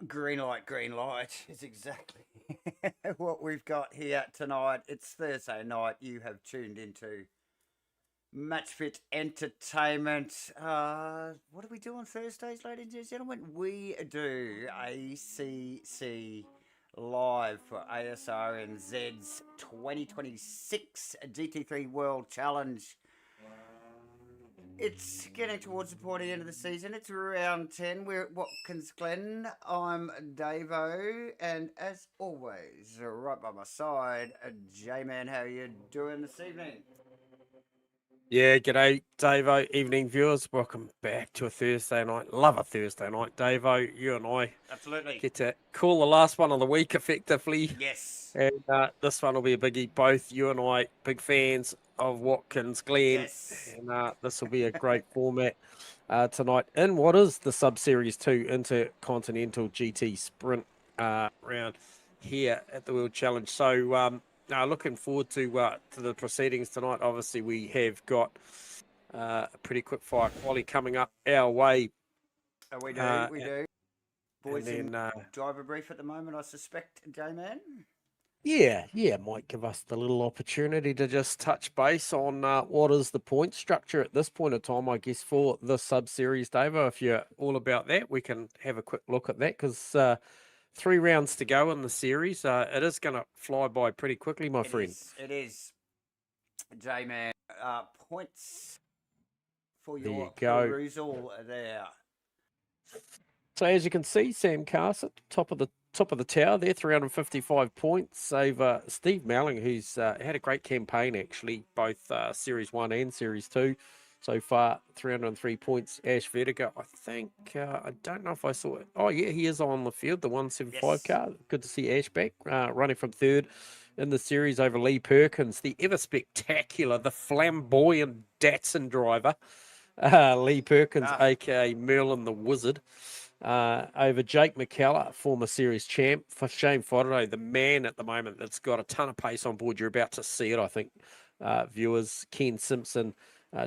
Green light is exactly what we've got here tonight. It's Thursday night. You have tuned into MATCHFIT Entertainment. What do we do on Thursdays, ladies and gentlemen? We do ACC Live for Asrnz's 2026 GT3 World Challenge. It's getting towards the pointy end of the season. It's round 10. We're at Watkins Glen. I'm Davo, and as always, right by my side, J-Man. How are you doing this evening? Yeah, g'day, Davo. Evening viewers. Welcome back to a Thursday night. Love a Thursday night, Davo. You and I Absolutely get to call the last one of the week effectively. Yes. And this one will be a biggie. Both you and I, big fans of Watkins Glen. Yes. And this will be a great format tonight in what is the Sub-Series 2 Intercontinental GT Sprint round here at the World Challenge. So, looking forward to the proceedings tonight. Obviously, we have got a pretty quick fire quali coming up our way. We do. We do. Boys then, in driver brief at the moment, I suspect, J-Man. Yeah, might give us the little opportunity to just touch base on what is the point structure at this point of time, I guess, for the Sub-Series, Davo. If you're all about that, we can have a quick look at that because 3 rounds to go in the series. It is going to fly by pretty quickly, my friend. It is. J-Man, points for your perusal there. So as you can see, Sam Carson, top of the tower there, 355 points over Steve Malling, who's had a great campaign actually, both Series 1 and Series 2. So far, 303 points. Ash Vertigo, I think, I don't know if I saw it. Oh, yeah, he is on the field, the 175 car. Good to see Ash back, running from third in the series over Lee Perkins, the ever spectacular, the flamboyant Datsun driver, Lee Perkins, a.k.a. Merlin the Wizard, over Jake McKellar, former series champ, for Shane Fodero, the man at the moment that's got a ton of pace on board. You're about to see it, I think, viewers. Ken Simpson,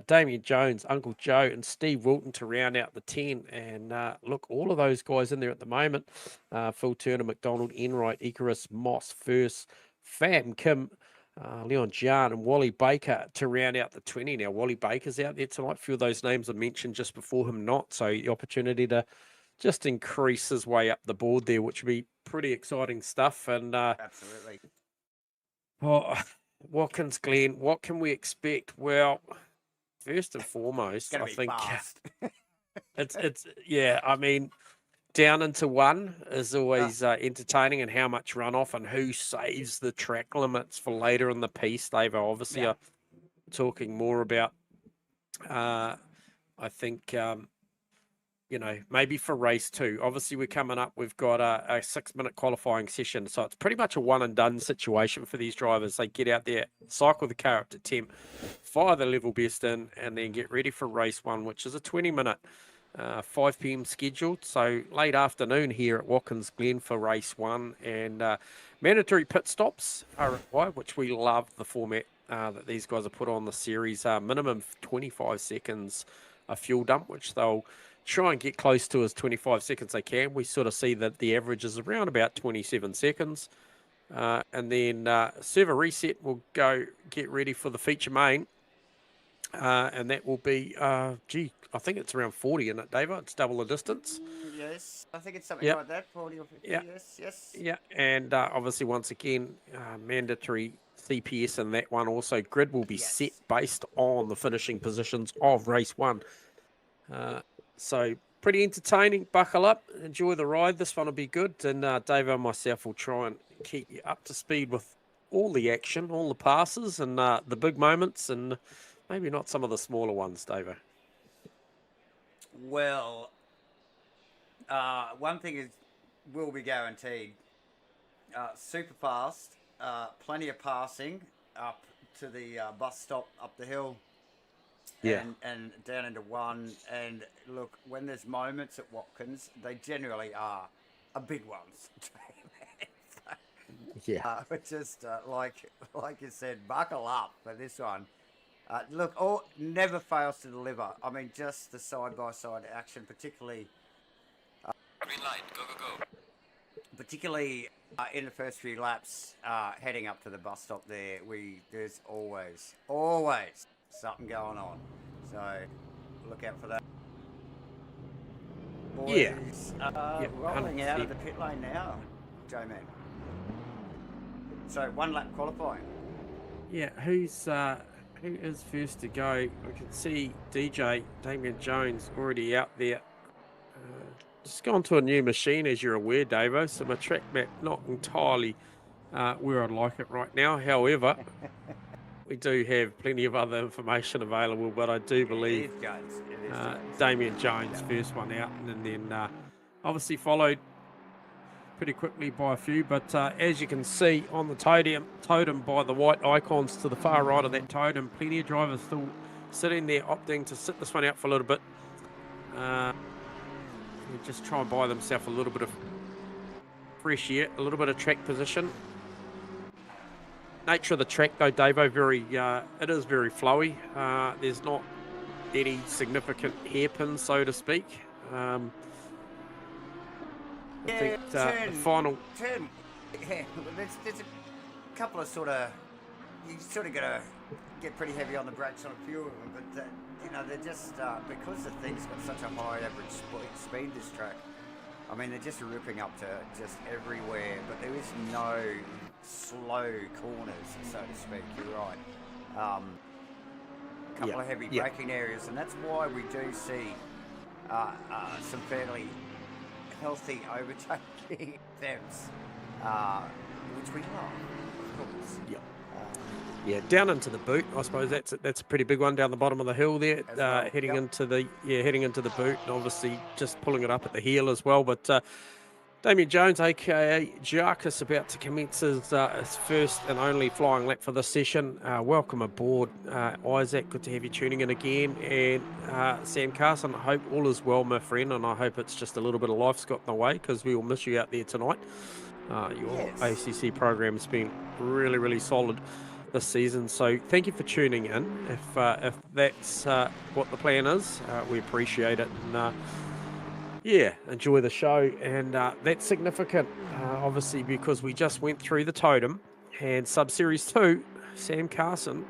Damien Jones, Uncle Joe, and Steve Wilton to round out the 10. And look, all of those guys in there at the moment. Phil Turner, McDonald, Enright, Icarus, Moss, First, Fam, Kim, Leon Jan, and Wally Baker to round out the 20. Now, Wally Baker's out there tonight. A few of those names I mentioned just before him not. So the opportunity to just increase his way up the board there, which would be pretty exciting stuff. And absolutely. Well, Watkins Glen, what can we expect? Well, first and foremost, I think it's yeah. I mean, down into one is always entertaining, and how much runoff and who saves the track limits for later in the piece. They've obviously are talking more about. I think. Maybe for race 2. Obviously, we're coming up. We've got a 6-minute qualifying session. So it's pretty much a one-and-done situation for these drivers. They get out there, cycle the car up to temp, fire the level best in, and then get ready for race 1, which is a 20-minute, 5 p.m. scheduled. So late afternoon here at Watkins Glen for race 1. And mandatory pit stops are required, which we love the format that these guys have put on the series. Minimum 25 seconds a fuel dump, which they'll try and get close to as 25 seconds they can. We sort of see that the average is around about 27 seconds. And then server reset will go get ready for the feature main. And that will be, I think it's around 40, isn't it, Davo? It's double the distance. Yes, I think it's something like that, 40 or 50, yes. Yeah, and obviously, once again, mandatory CPS in that one also. Grid will be set based on the finishing positions of race 1. So pretty entertaining. Buckle up, enjoy the ride. This one will be good. And Davo and myself will try and keep you up to speed with all the action, all the passes, and the big moments, and maybe not some of the smaller ones, Davo. Well, one thing will be guaranteed. Super fast, plenty of passing up to the bus stop up the hill. And down into 1. And look, when there's moments at Watkins, they generally are big ones. Just like you said, buckle up for this one. Look, never fails to deliver. I mean, just the side-by-side action, particularly. Green light, go, go, go. particularly in the first few laps, heading up to the bus stop there, there's always something going on. So look out for that. Boys, rolling out of the pit lane now, J-Man. So 1 lap qualifying. Yeah, who is first to go? I can see DJ Damien Jones already out there. Just gone to a new machine, as you're aware, Davo. So my track map not entirely where I'd like it right now. However, we do have plenty of other information available, but I do believe Damien Jones first one out, and then obviously followed pretty quickly by a few. But as you can see on the totem by the white icons to the far right of that totem, plenty of drivers still sitting there opting to sit this one out for a little bit. Just try and buy themselves a little bit of fresh air, a little bit of track position. Nature of the track though, Davo, it is very flowy. There's not any significant hairpins, so to speak. I think the final turn. Yeah, there's a couple of you sort of got to get pretty heavy on the brakes on a few of them, but you know, they're just because the thing's got such a high average speed, this track. I mean, they're just ripping up to just everywhere, but there is no slow corners, so to speak. You're right. A couple of heavy braking areas, and that's why we do see some fairly healthy overtaking attempts, which we love, of course. Yep. Yeah, down into the boot. I suppose that's a pretty big one down the bottom of the hill there, heading into the boot, and obviously just pulling it up at the heel as well. But Damien Jones, aka Jarkus, about to commence his first and only flying lap for this session. Welcome aboard, Isaac. Good to have you tuning in again, and Sam Carson. I hope all is well, my friend, and I hope it's just a little bit of life's got in the way, because we will miss you out there tonight. Your ACC program has been really, really solid this season, so thank you for tuning in. If that's what the plan is, we appreciate it, and enjoy the show. And that's significant, obviously, because we just went through the totem, and sub-series 2, Sam Carson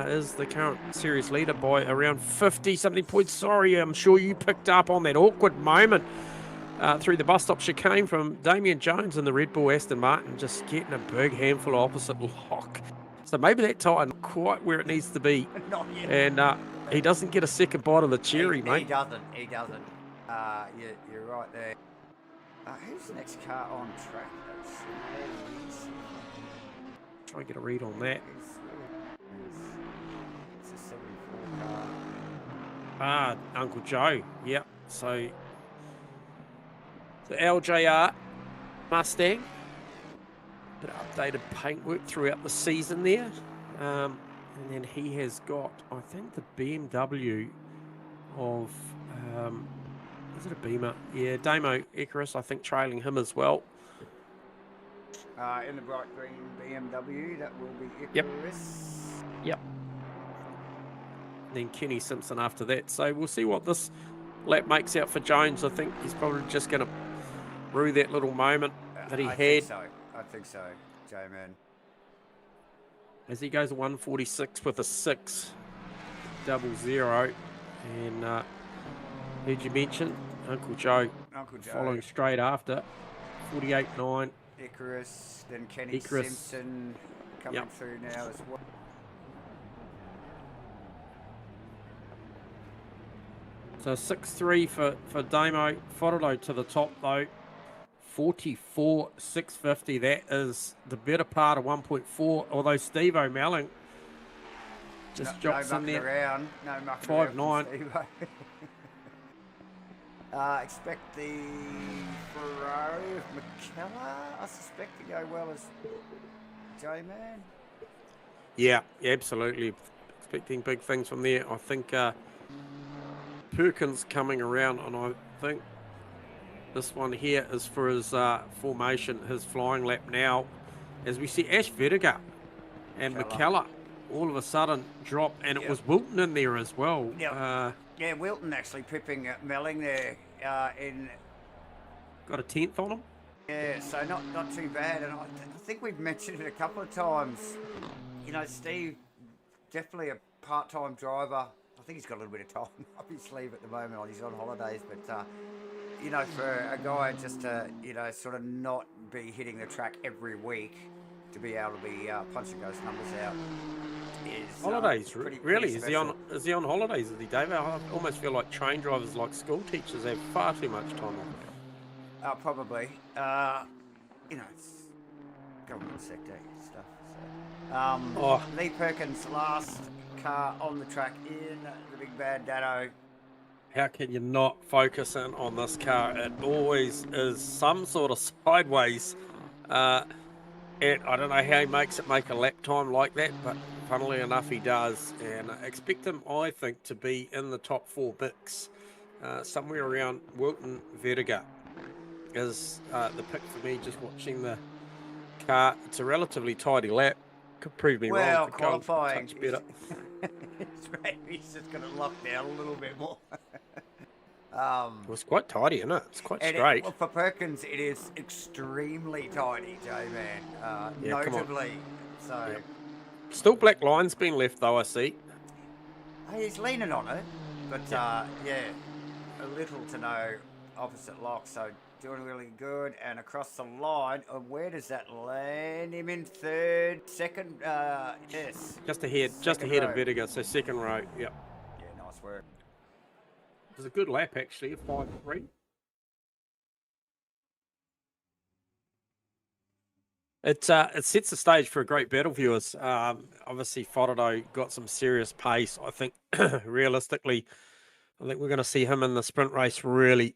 is the current series leader by around 50 something points. Sorry, I'm sure you picked up on that awkward moment through the bus stop chicane from Damien Jones in the Red Bull Aston Martin, just getting a big handful of opposite lock. So maybe that tyre not quite where it needs to be. Not yet. And he doesn't get a second bite of the cherry, mate. He doesn't. You're right there. Who's the next car on track? Try and get a read on that. It's a 74 car. Uncle Joe. Yep. So the LJR Mustang. Bit of updated paintwork throughout the season there, and then he has got, I think, the BMW of is it a Beamer? Yeah, Damo Icarus, I think, trailing him as well. In the bright green BMW, that will be Icarus. Yep. Then Kenny Simpson after that. So we'll see what this lap makes out for Jones. I think he's probably just going to rue that little moment that he had. I think so, J-Man. As he goes to 146 with a 600. And who'd you mention? Uncle Joe. Following straight after. 48.9. Icarus, then Kenny Simpson coming through now as well. So 6.3 for Damo. Fodolo to the top though. 44.650. That is the better part of 1.4. Although Steve O'Melling just drops in there. Around. No mucking 5.9. Expect the Ferrari of McKellar, I suspect, to go well as J-Man. Yeah, absolutely. Expecting big things from there. I think Perkins coming around, and I think this one here is for his formation, his flying lap now. As we see Ash Vertiger and McKellar all of a sudden drop, and it was Wilton in there as well. Yeah, Wilton actually pipping Melling there in... Got a 10th on him? Yeah, so not too bad. And I think we've mentioned it a couple of times. You know, Steve, definitely a part-time driver. I think he's got a little bit of time up his sleeve at the moment. He's on holidays, but you know, for a guy just to, you know, sort of not be hitting the track every week, to be able to be punching those numbers out is Holidays, pretty really? special. Is he on holidays? Is he, David? I almost feel like train drivers, like school teachers, have far too much time off. Probably. You know, it's government sector stuff. So, Oh, Lee Perkins, last car on the track in the Big Bad Dado. how can you not focus in on this car? It always is some sort of sideways. I don't know how he makes it make a lap time like that, but funnily enough, he does. And I expect him, I think, to be in the top 4 mix, somewhere around Wilton Vertiga is the pick for me. Just watching the car, it's a relatively tidy lap. Could prove me wrong. Well, Could go qualifying. a touch better. He's just going to lock down a little bit more. It was quite tidy, isn't it? It's quite straight. Well, for Perkins, it is extremely tidy, J-Man. Yeah, notably. So, yeah. Still black lines being left, though, I see. He's leaning on it, but yeah, a little to no opposite lock. So doing really good, and across the line. Where does that land him in third, second? Yes. Just ahead of Vertigo, so second row. Yep. Yeah, nice work. It was a good lap, actually, a 5.3. It sets the stage for a great battle, viewers. Obviously, Fodado got some serious pace. I think, realistically, I think we're going to see him in the sprint race really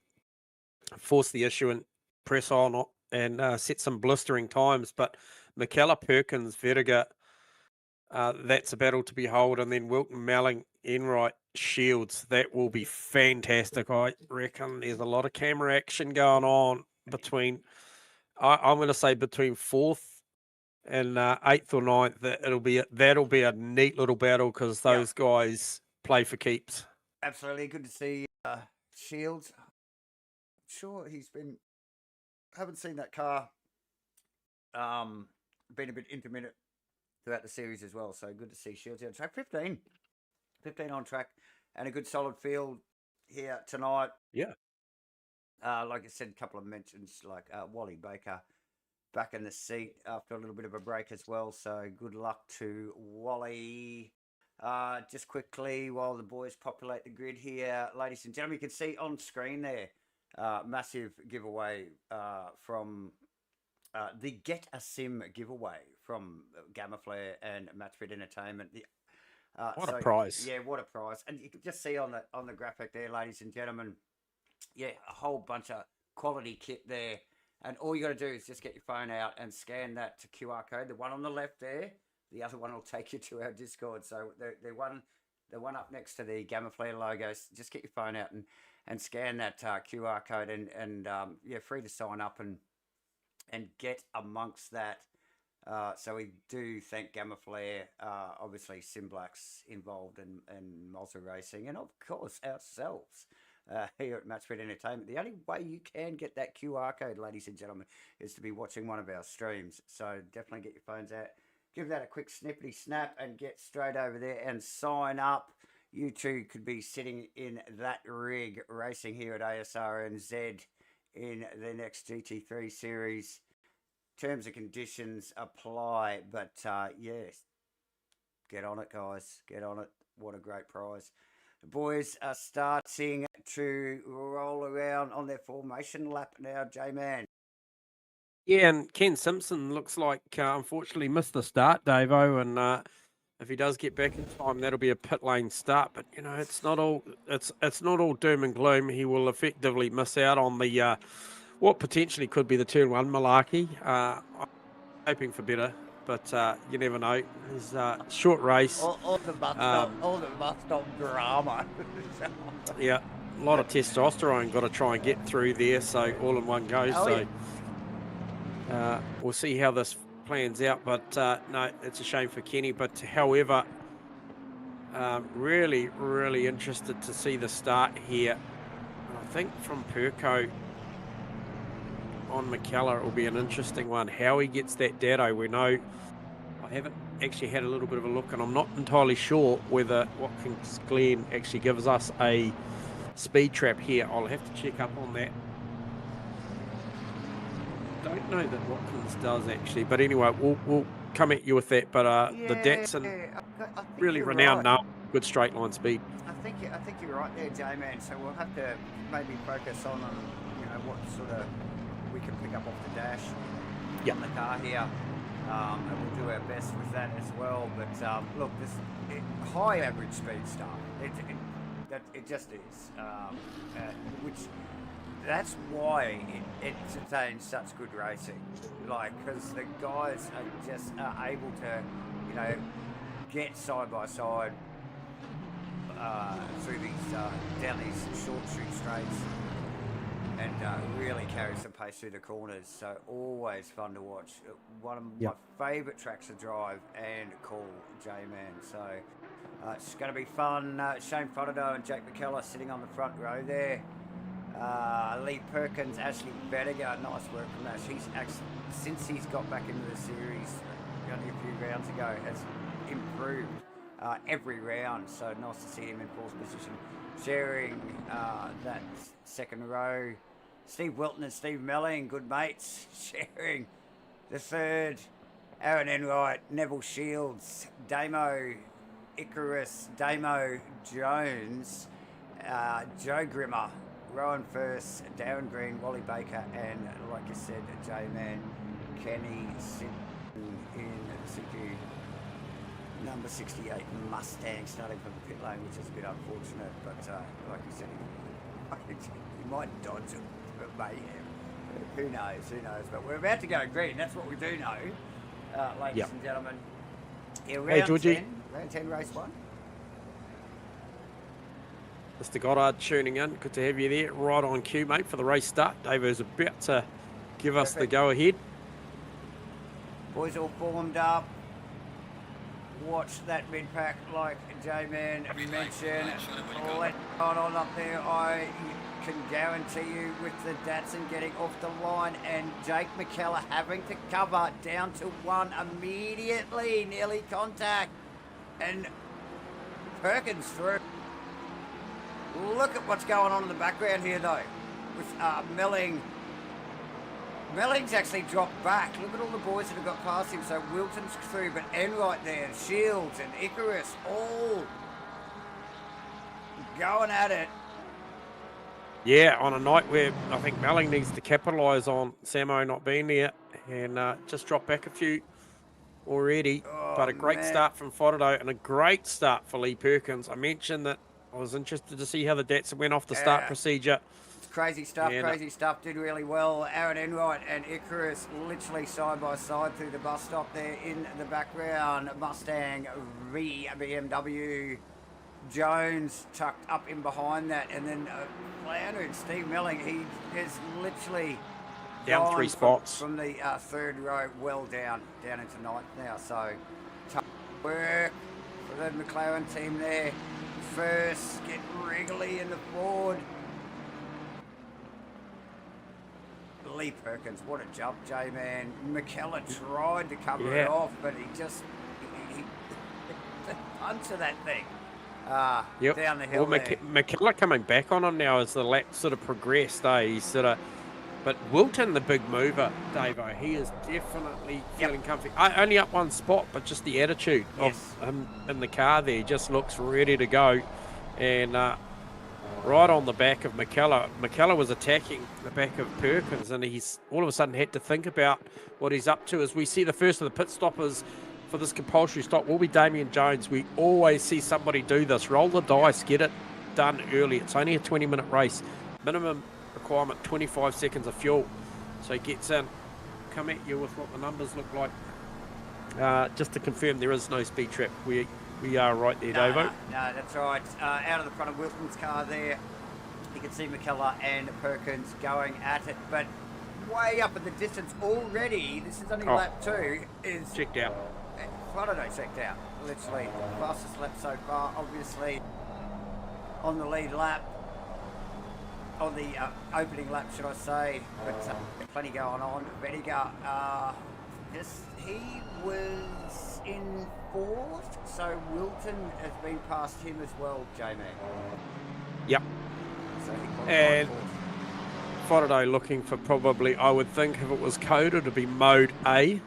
force the issue and press on and set some blistering times. But McKellar, Perkins, Vertiga, that's a battle to behold. And then Wilton, Malling, Enright, Shields, that will be fantastic. I reckon there's a lot of camera action going on between, I'm going to say between 4th and 8th or 9th. That'll be a neat little battle because those guys play for keeps. Absolutely. Good to see Shields. Sure, haven't seen that car been a bit intermittent throughout the series as well, so good to see Shields on track. 15 on track, and a good solid field here tonight. Yeah. Like I said, a couple of mentions, like Wally Baker back in the seat after a little bit of a break as well, so good luck to Wally. Just quickly, while the boys populate the grid here, ladies and gentlemen, you can see on screen there, massive giveaway from the Get a Sim giveaway from GAMAFLARE and MATCHFIT Entertainment. What a prize! Yeah, what a prize! And you can just see on the graphic there, ladies and gentlemen, yeah, a whole bunch of quality kit there. And all you got to do is just get your phone out and scan that QR code. The one on the left there, the other one will take you to our Discord. So the one up next to the GAMAFLARE logos, just get your phone out and scan that QR code and yeah, free to sign up and get amongst that. So we do thank GAMAFLARE, obviously SimBlack's involved in multi-racing, and of course ourselves here at MATCHFIT Entertainment. The only way you can get that QR code, ladies and gentlemen, is to be watching one of our streams. So definitely get your phones out, give that a quick snippety snap, and get straight over there and sign up. You too could be sitting in that rig racing here at Asrnz in the next GT3 series. Terms and conditions apply, but yes, get on it, guys. Get on it. What a great prize. The boys are starting to roll around on their formation lap now, J-Man. Yeah, and Ken Simpson looks like unfortunately missed the start, Davo, and if he does get back in time, that'll be a pit lane start. But you know, it's not all doom and gloom. He will effectively miss out on the what potentially could be the turn 1 malarkey. I'm hoping for better, but you never know. It's a short race. All the must stop drama. Yeah, a lot of testosterone got to try and get through there, so all in one go. We'll see how this plans out, but no, it's a shame for Kenny. But however, really, really interested to see the start here. And I think from Perko, on McKellar will be an interesting one. How he gets that dado, we know. I haven't actually had a little bit of a look, and I'm not entirely sure whether Watkins Glen actually gives us a speed trap here. I'll have to check up on that. Don't know that Watkins does actually, but anyway, we'll come at you with that. But the Datsun, I think really you're renowned right. now, good straight line speed. I think you're right there, J-Man. So we'll have to maybe focus on what sort of we can pick up off the dash on the car here, and we'll do our best with that as well. But look, this high average speed stuff, it just is, which. That's why it entertains such good racing, because the guys are able to, get side by side through these down these short shoot straights, and really carry some pace through the corners. So always fun to watch. One of my favourite tracks to drive and call, J-Man. So it's going to be fun. Shane Fotterdo and Jake McKellar sitting on the front row there. Lee Perkins, Ashley Bettiger, nice work from Ash. He's actually, since he's got back into the series only a few rounds ago, has improved every round. So nice to see him in fourth position, sharing that second row. Steve Wilton and Steve Melling, good mates, sharing the third. Aaron Enright, Neville Shields, Damo Icarus, Damo Jones, Joe Grimmer, Rowan First, Darren Green, Wally Baker, and like you said, J-Man, Kenny sitting in the CQ number 68 Mustang, starting from the pit lane, which is a bit unfortunate, but like you said, he might dodge it, but mayhem. Who knows, but we're about to go green, that's what we do know, ladies and gentlemen. Yeah, round 10, race 1. Mr. Goddard tuning in. Good to have you there. Right on cue, mate, for the race start. Davo's about to give us the go-ahead. Boys all formed up. Watch that mid-pack like J-Man mentioned. Let on up there. I can guarantee you with the Datsun getting off the line and Jake McKellar having to cover down to 1 immediately. Nearly contact. And Perkins through. Look at what's going on in the background here, though, with Melling. Melling's actually dropped back. Look at all the boys that have got past him. So Wilton's through, but Enright there, Shields and Icarus all going at it. Yeah, on a night where I think Melling needs to capitalise on Samo not being there and just drop back a few already. But a great start from Fotterdo and a great start for Lee Perkins. I mentioned that I was interested to see how the Datsun went off the start procedure. It's crazy stuff, did really well. Aaron Enright and Icarus literally side by side through the bus stop there in the background. Mustang v BMW. Jones tucked up in behind that, and then Flounder and Steve Melling, he is literally down 3 spots. From the third row, well down into ninth now. So tough work for the McLaren team there. First, get Wrigley in the Ford. Lee Perkins, what a jump, J-Man. McKellar tried to cover it off, but he the punch of that thing down the hill. Well, McKellar coming back on him now as the lap sort of progressed. He's but Wilton, the big mover, Davo, he is definitely feeling comfy. Only up 1 spot, but just the attitude of him in the car there just looks ready to go. And right on the back of McKellar. McKellar was attacking the back of Perkins, and he's all of a sudden had to think about what he's up to. As we see the first of the pit stoppers for this compulsory stop will be Damien Jones. We always see somebody do this. Roll the dice, get it done early. It's only a 20-minute race. Minimum requirement 25 seconds of fuel. So he gets in. Come at you with what the numbers look like. Just to confirm, there is no speed trap. We are right there, Davo. No, that's right. Out of the front of Wilton's car there, you can see McKellar and Perkins going at it, but way up in the distance already. This is only lap 2. Is checked out. Fotterdo checked out. Literally fastest lap so far. Obviously on the lead lap. on the opening lap, should I say. But plenty going on. Vedica, he was in 4th, so Wilton has been past him as well, Jamie. Yep. So he And 4th. Faraday looking for probably, I would think if it was coded, it'd be mode A.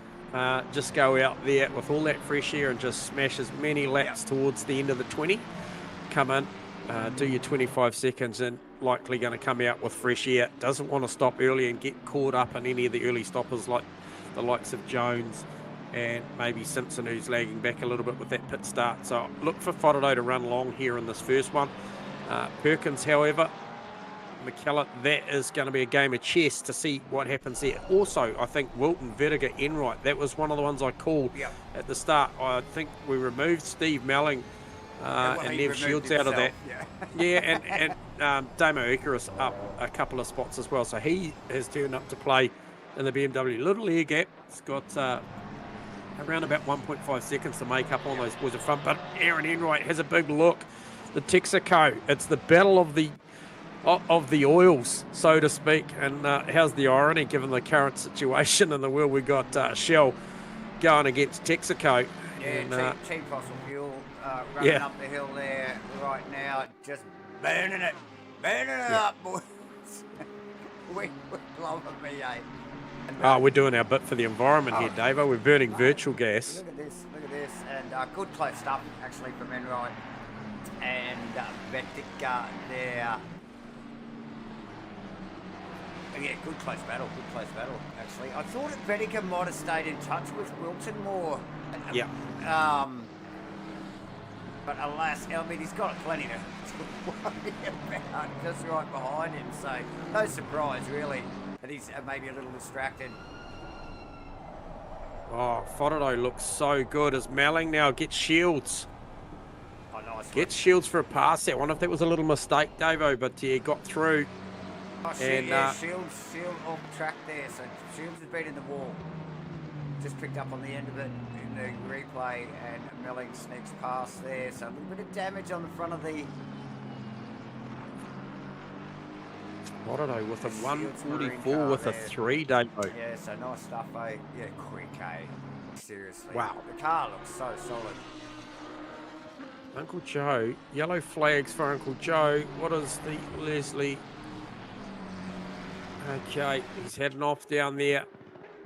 Just go out there with all that fresh air and just smash as many laps towards the end of the 20. Come in, do your 25 seconds and likely going to come out with fresh air. Doesn't want to stop early and get caught up in any of the early stoppers like the likes of Jones and maybe Simpson, who's lagging back a little bit with that pit start. So look for Faraday to run long here in this first one. Perkins, however, McKellar, that is going to be a game of chess to see what happens there. Also, I think Wilton, Vertiger, Enright, that was one of the ones I called at the start. I think we removed Steve Melling and Nev Shields out of that. And Damo Icarus up a couple of spots as well. So he has turned up to play in the BMW. Little air gap. It's got around about 1.5 seconds to make up on those boys in front. But Aaron Enright has a big look. The Texaco, it's the battle of the oils, so to speak. And how's the irony given the current situation in the world? We got Shell going against Texaco. Yeah, and, cheap fossil fuel running up the hill there right now, just burning it up, boys. we love it, me, eh? And, we're doing our bit for the environment here, Davo. We're burning virtual gas. Look at this, and good close stuff actually from Enright and Vetica there. Yeah, good close battle, actually. I thought Vetica might have stayed in touch with Wilton more. But alas, I mean, he's got plenty to worry about just right behind him, so no surprise, really, that he's maybe a little distracted. Oh, Faraday looks so good as Melling now gets Shields. Oh, nice. Gets Shields for a pass there. I wonder if that was a little mistake, Davo, but yeah, got through. Oh, Shields off track there, so Shields has been in the wall. Just picked up on the end of it in the replay, and Melling sneaks past there, so a little bit of damage on the front of the... Faraday with a 144 with a 3, Davo. Yeah, so nice stuff, eh? Yeah, quick, eh? Seriously. Wow. The car looks so solid. Uncle Joe, yellow flags for Uncle Joe. What is the Leslie? Okay, he's heading off down there.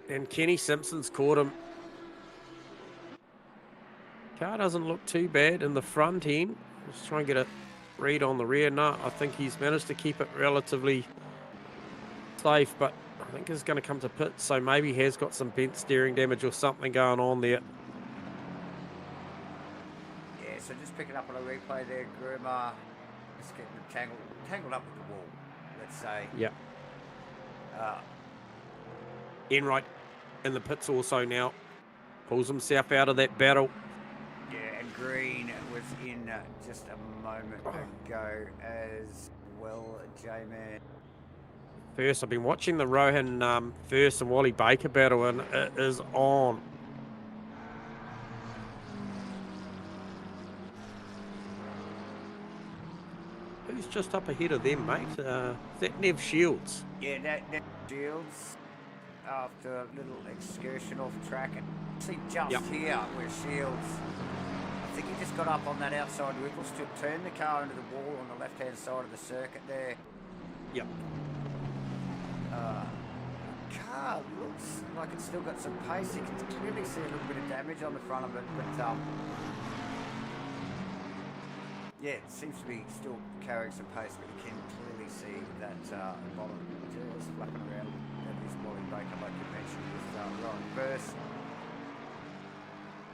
And Kenny Simpson's caught him. Car doesn't look too bad in the front end. Let's try and get a read on the rear. No, I think he's managed to keep it relatively safe, but I think it's going to come to pits, so maybe he has got some bent steering damage or something going on there. Yeah, so just picking up on a replay there, Groomer is getting tangled up with the wall, let's say. Yeah. Enright in the pits also now. Pulls himself out of that battle. Yeah, and Green was in just a moment ago as well, J-Man. First, I've been watching the Rohan First and Wally Baker battle, and it is on. Who's just up ahead of them, mate? Is that Nev Shields? Yeah, Nev Shields after a little excursion off track. And see just here where Shields, I think he just got up on that outside wiggle strip, turned the car into the wall on the left-hand side of the circuit there. Yep. Car looks like it's still got some pace. You can clearly see a little bit of damage on the front of it, but yeah, it seems to be still carrying some pace, but you can clearly see that bottom just flapping around. That is Wally Baker, like you mentioned, with Rowan First.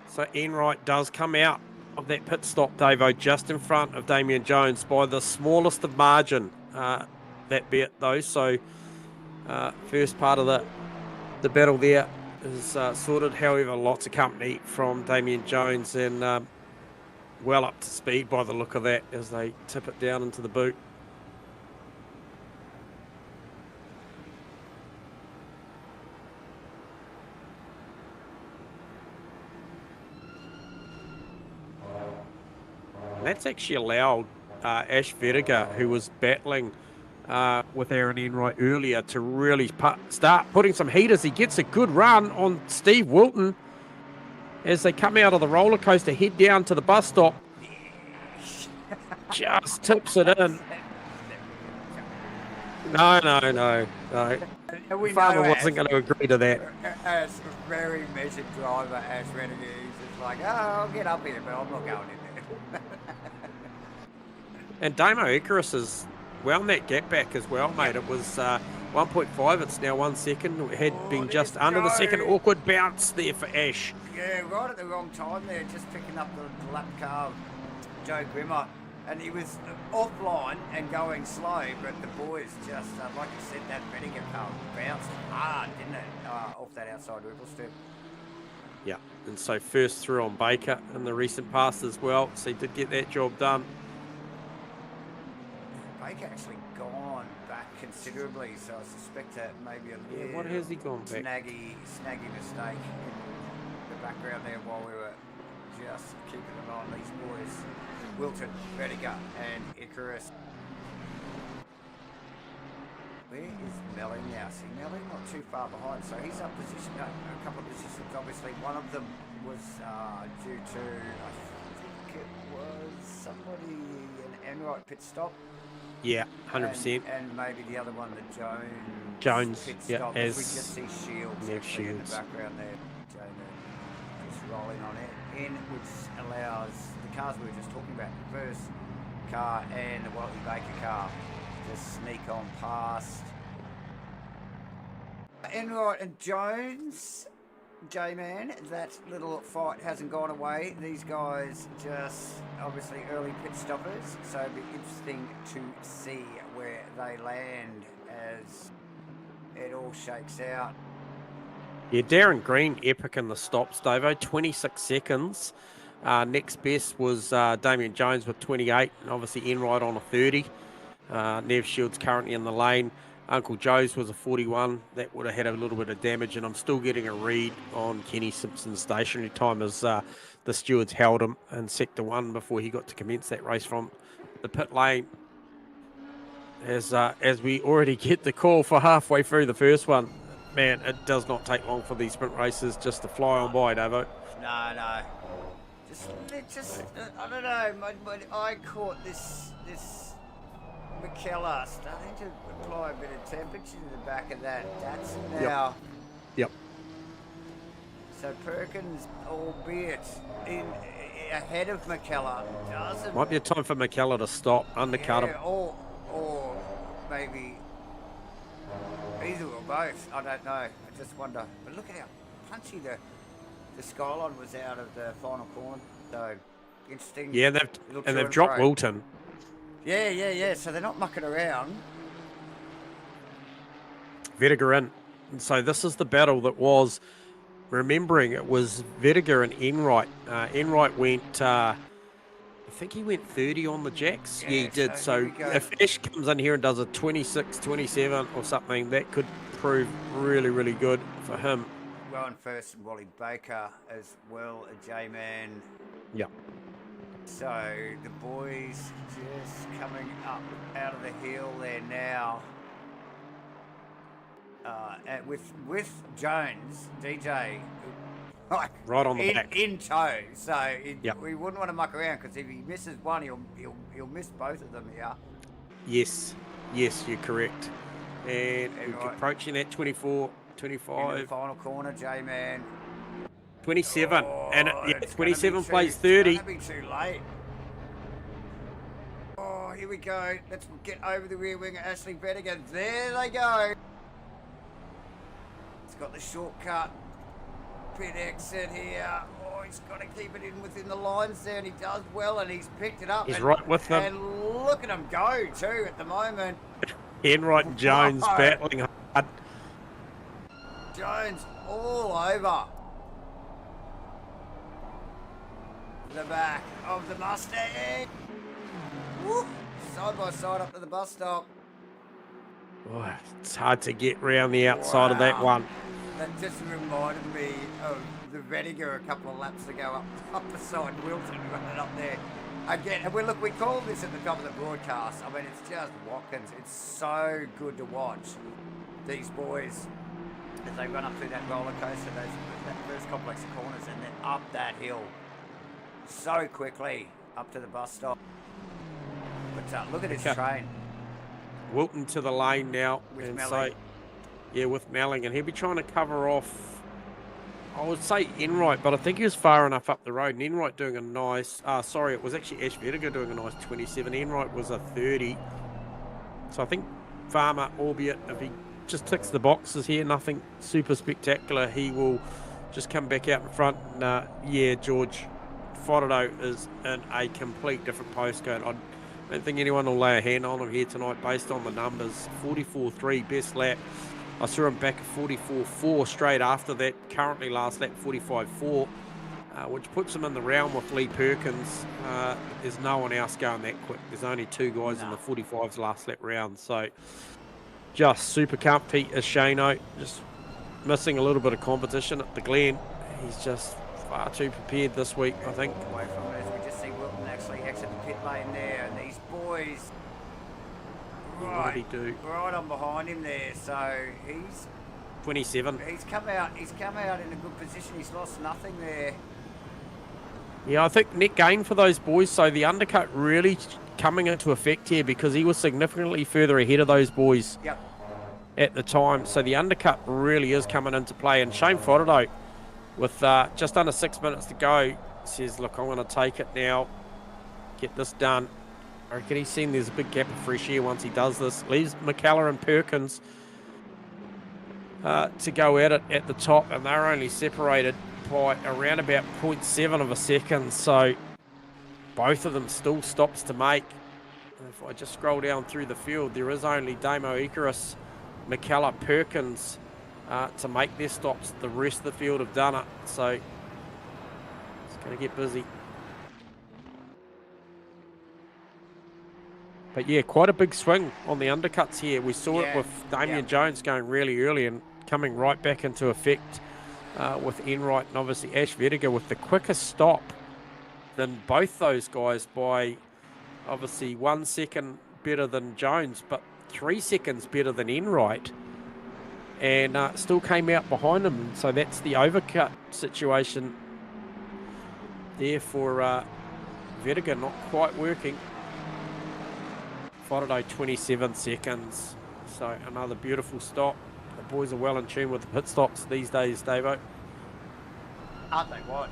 So Enright does come out of that pit stop, Davo, just in front of Damien Jones by the smallest of margin, that bit though. So first part of the battle there is sorted. However, lots of company from Damien Jones and well up to speed by the look of that as they tip it down into the boot. And that's actually allowed Ash Vertiger, who was battling with Aaron Enright earlier to really start putting some heaters. He gets a good run on Steve Wilton as they come out of the roller coaster, head down to the bus stop. Just tips it in. No. Farmer wasn't going to agree to that. As a very measured driver, as Renegade, it's like, oh, I'll get up here, but I'm not going in there. And Damo Icarus has wound that gap back as well, mate. It was 1.5, it's now 1 second. It had been just under the second. Awkward bounce there for Ash. Yeah, right at the wrong time there, just picking up the lap car of Joe Grimmer. And he was offline and going slow, but the boys just, like you said, that Renegade car bounced hard, didn't it, off that outside wheel strip. Yeah, and so first through on Baker in the recent past as well, so he did get that job done. Baker actually gone back considerably, so I suspect that maybe a little what has he gone back? snaggy mistake in the background there while we were just keeping an eye on these boys. Wilton, Vertiger and Icarus. Where is Melling now? See, Melling not too far behind, so he's up position, a couple of positions. Obviously, one of them was due to, I think it was somebody, an Enright pit stop. Yeah, 100%. And maybe the other one, the Jones pit yeah, stop. as we just see Shields in the background there. Jones just rolling on it in, which allows the cars we were just talking about, the first car and the Wally Baker car, to sneak on past. Enright and Jones, J-Man, that little fight hasn't gone away. These guys just obviously early pit stoppers, so it'll be interesting to see where they land as it all shakes out. Yeah, Darren Green, epic in the stops, Davo, 26 seconds. Next best was Damien Jones with 28, and obviously Enright on a 30. Nev Shields currently in the lane. Uncle Joe's was a 41. That would have had a little bit of damage, and I'm still getting a read on Kenny Simpson's stationary time as the stewards held him in Sector 1 before he got to commence that race from the pit lane. As we already get the call for halfway through the first one. Man, it does not take long for these sprint races just to fly on by, Davo. No. Just I don't know, my eye caught this McKellar starting to apply a bit of temperature to the back of that Datsun now. Yep. So Perkins, albeit ahead of McKellar, doesn't... Might be a time for McKellar to stop, undercut him. Or maybe either or both. I don't know. I just wonder. But look at how punchy the Skyline was out of the final corner. So interesting. Yeah, they've dropped Wilton. Yeah. So they're not mucking around. Vertiger in. And so this is the battle that was, remembering it was Vertiger and Enright. Enright went, I think he went 30 on the jacks. Yeah, he did. So if Ash comes in here and does a 26, 27 or something, that could prove really, really good for him. Going first, Wally Baker as well, a J-Man. Yeah. So the boys just coming up out of the hill there now. With Jones, DJ, like right on the back. In tow. So we wouldn't want to muck around, because if he misses one, he'll miss both of them here. Yes, you're correct. And we're approaching that 24, 25. In the final corner, J-Man. 27, and 27 plays 30. It's going to be too late. Oh, here we go. Let's get over the rear wing of Ashley Vertiger. There they go. It's got the shortcut pit exit here. Oh, he's got to keep it in within the lines there, and he does well, and he's picked it up. He's right with them. And look at him go, too, at the moment. Enright and Jones battling hard. Jones all over the back of the Mustang. Woo! Side by side up to the bus stop. Oh, it's hard to get round the outside of that one. That just reminded me of the Vertiger a couple of laps ago up the side, Wilton running up there. Again, well, look, we called this at the top of the broadcast. I mean, it's just Watkins. It's so good to watch these boys as they run up through that roller coaster, that first complex of corners, and then up that hill so quickly up to the bus stop. But look at his train. Wilton to the lane now. With and Melling. so, yeah, with Melling. And he'll be trying to cover off, I would say Enright, but I think he was far enough up the road. And Enright doing a nice, sorry, it was actually Ash Vertigo doing a nice 27. Enright was a 30. So I think Farmer, albeit if he just ticks the boxes here, nothing super spectacular, he will just come back out in front. And, yeah, George, Fodado is in a complete different postcode. I don't think anyone will lay a hand on him here tonight based on the numbers. 44.3 best lap. I saw him back at 44.4 straight after that. Currently last lap 45.4, which puts him in the round with Lee Perkins. There's no one else going that quick. There's only two guys in the 45s last lap round. So just super comfy as Shano. Just missing a little bit of competition at the Glen. He's just far too prepared this week, I think. Away from it, as we just see Wilton actually exit the pit lane there, and these boys What did he do? right on behind him there. So he's 27. He's come out in a good position. He's lost nothing there. Yeah, I think net gain for those boys. So the undercut really coming into effect here because he was significantly further ahead of those boys at the time. So the undercut really is coming into play. And Shane Fodado, with just under 6 minutes to go, says, look, I'm going to take it now, get this done. I reckon he's seen there's a big gap of fresh air once he does this. Leaves McKellar and Perkins to go at it at the top, and they're only separated by around about 0.7 of a second. So both of them still stops to make. And if I just scroll down through the field, there is only Damo Icarus, McKellar, Perkins to make their stops. The rest of the field have done it. So it's going to get busy. But yeah, quite a big swing on the undercuts here. We saw it with Damien Jones going really early and coming right back into effect with Enright and obviously Ash Vertigo with the quickest stop than both those guys by obviously 1 second better than Jones, but 3 seconds better than Enright, and still came out behind him. So that's the overcut situation there for Vertigo, not quite working. Fodado 27 seconds. So another beautiful stop. The boys are well in tune with the pit stops these days, Davo. Aren't they what?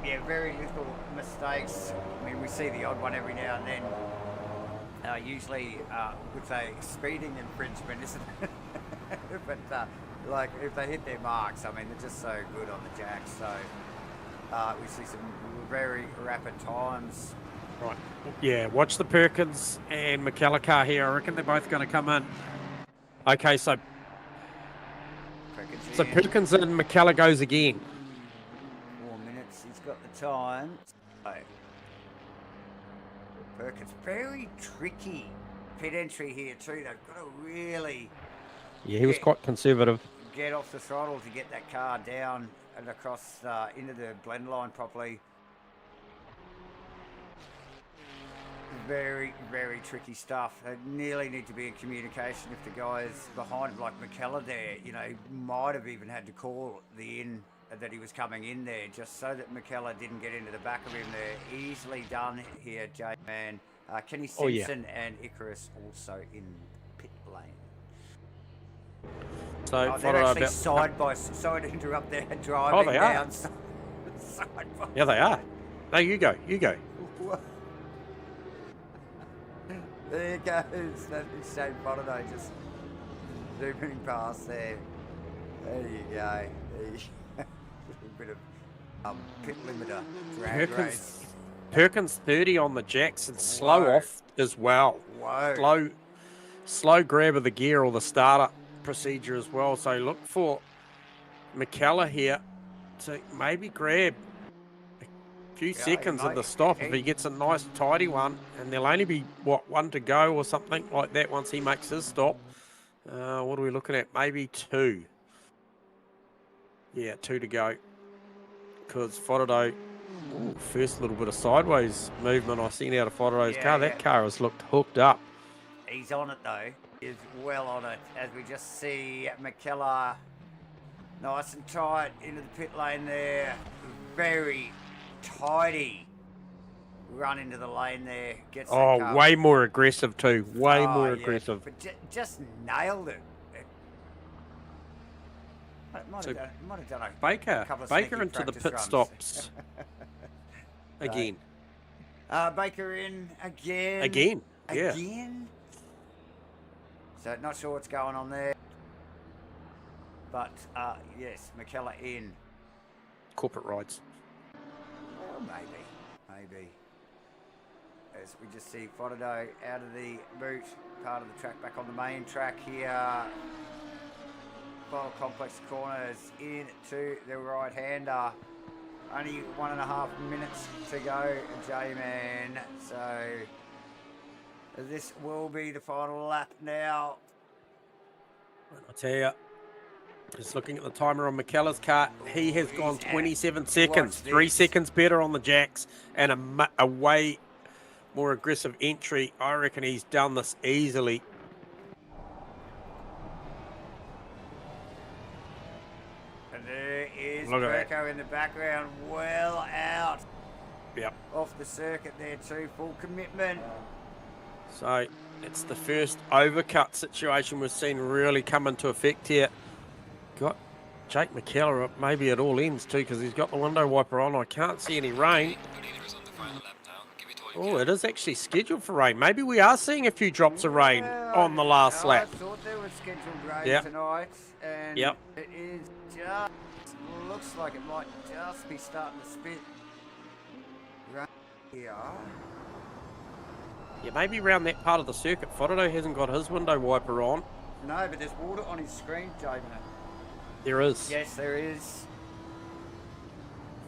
Yeah, very little mistakes. I mean, we see the odd one every now and then. Usually with a speeding infringement, isn't it? But like if they hit their marks, I mean, they're just so good on the jacks. So we see some very rapid times. Right. Yeah, watch the Perkins and McKellar car here. I reckon they're both going to come in. Okay, so Perkins and McKellar goes again. 4 minutes. He's got the time. So, Perkins, very tricky pit entry here too. They've got to really. Yeah, he was quite conservative. Get off the throttle to get that car down and across into the blend line properly. Very, very tricky stuff. They nearly need to be in communication if the guys behind him, like McKellar there, you know, might have even had to call the in that he was coming in there just so that McKellar didn't get into the back of him there. Easily done here, J-Man. Kenny Simpson and Icarus also in pit lane. So they're actually side by side. Sorry to interrupt there, driving they down. are. Side by Yeah, they are. No, you go. You go. There goes that Shane Fodado just zooming past there. There you go. There you go. A bit of pit limiter drag race. Perkins 30 on the jacks and slow off as well. Whoa. Slow grab of the gear or the starter procedure as well. So look for McKellar here to maybe grab few seconds of the stop if he gets a nice tidy one, and there'll only be one to go or something like that once he makes his stop. What are we looking at? Maybe 2. Yeah, 2 to go, because Fodado Ooh, first little bit of sideways movement I've seen out of Fodero's car. That car has looked hooked up. He's on it though. He's well on it, as we just see McKellar nice and tight into the pit lane there. Very tidy run into the lane there. Gets that car. Way more aggressive too. Way more aggressive. But just nailed it. Might have done a couple of Baker into the pit runs. Stops again. Baker in again. Yeah. Again. So not sure what's going on there. But yes, McKellar in. Corporate rides. Well, maybe. As we just see Fodedo out of the boot, part of the track, back on the main track here. Final complex corners into the right-hander. Only 1.5 minutes to go, J-Man. So this will be the final lap now. I'll tell you, just looking at the timer on McKellar's car, he has gone 27 seconds. 3 seconds better on the jacks and a way more aggressive entry. I reckon he's done this easily. There is Perko in the background, well out. Yep. Off the circuit there too, full commitment. So it's the first overcut situation we've seen really come into effect here. Got Jake McKellar maybe at all ends too, because he's got the window wiper on. I can't see any rain. Oh, it is actually scheduled for rain. Maybe we are seeing a few drops of rain on the last lap. I thought there was scheduled rain tonight, and it is just, looks like it might just be starting to spit right here. Yeah, maybe around that part of the circuit. Fodedo hasn't got his window wiper on. No, but there's water on his screen, Jaden. There is. Yes, there is.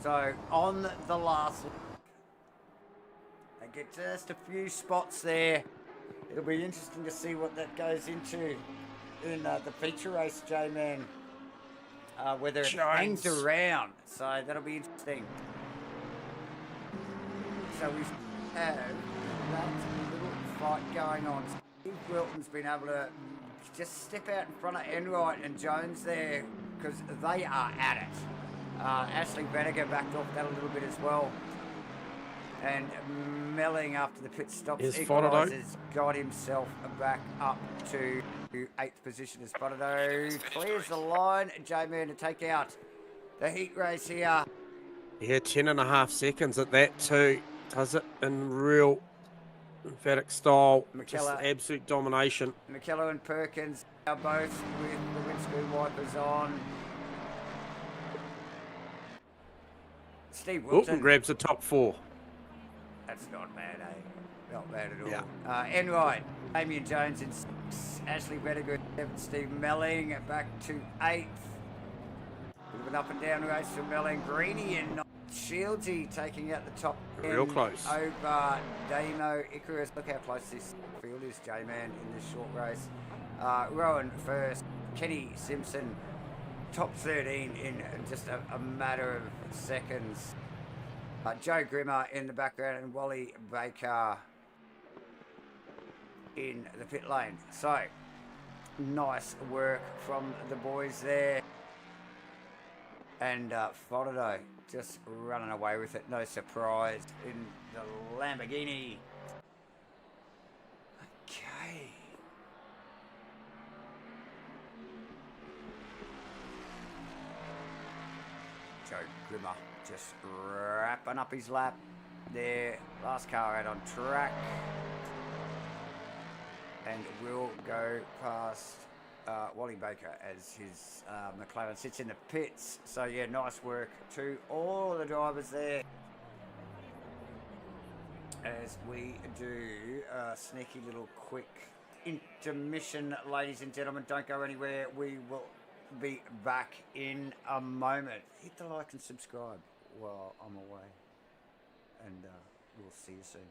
So, on the last lap, they get just a few spots there. It'll be interesting to see what that goes into in the feature race, J-Man. Whether it hangs around. So that'll be interesting. So we have that little fight going on. Steve Wilton's been able to just step out in front of Enright and Jones there, because they are at it. Ashley Vinegar backed off that a little bit as well. And Melling after the pit stops, equalises, got himself back up to 8th position as Fodedo clears the line. J-Man to take out the heat race here. Yeah, 10.5 seconds at that too. Does it in real emphatic style. McKellar, just absolute domination. McKellar and Perkins are both with the windscreen wipers on. Steve Wilton grabs the top 4. That's not bad, eh? Not bad at all. Yeah. Enright, Damien Jones in 6th, Ashley Vettiger in 7th, Steve Melling back to 8th. Bit of an up and down race for Melling. Greeny and 9th. Shieldsy taking out the top 10 real close over Damo Icarus. Look how close this field is, J-Man, in this short race. Rowan first, Kenny Simpson top 13 in just a matter of seconds. Joe Grimmer in the background and Wally Baker in the pit lane. So, nice work from the boys there. And Fodedo just running away with it. No surprise in the Lamborghini. Okay. Joe Grimmer just wrapping up his lap there. Last car out on track. And will go past Wally Baker as his McLaren sits in the pits. So yeah, nice work to all the drivers there. As we do a sneaky little quick intermission, ladies and gentlemen. Don't go anywhere. We will be back in a moment. Hit the like and subscribe while I'm away. And we'll see you soon.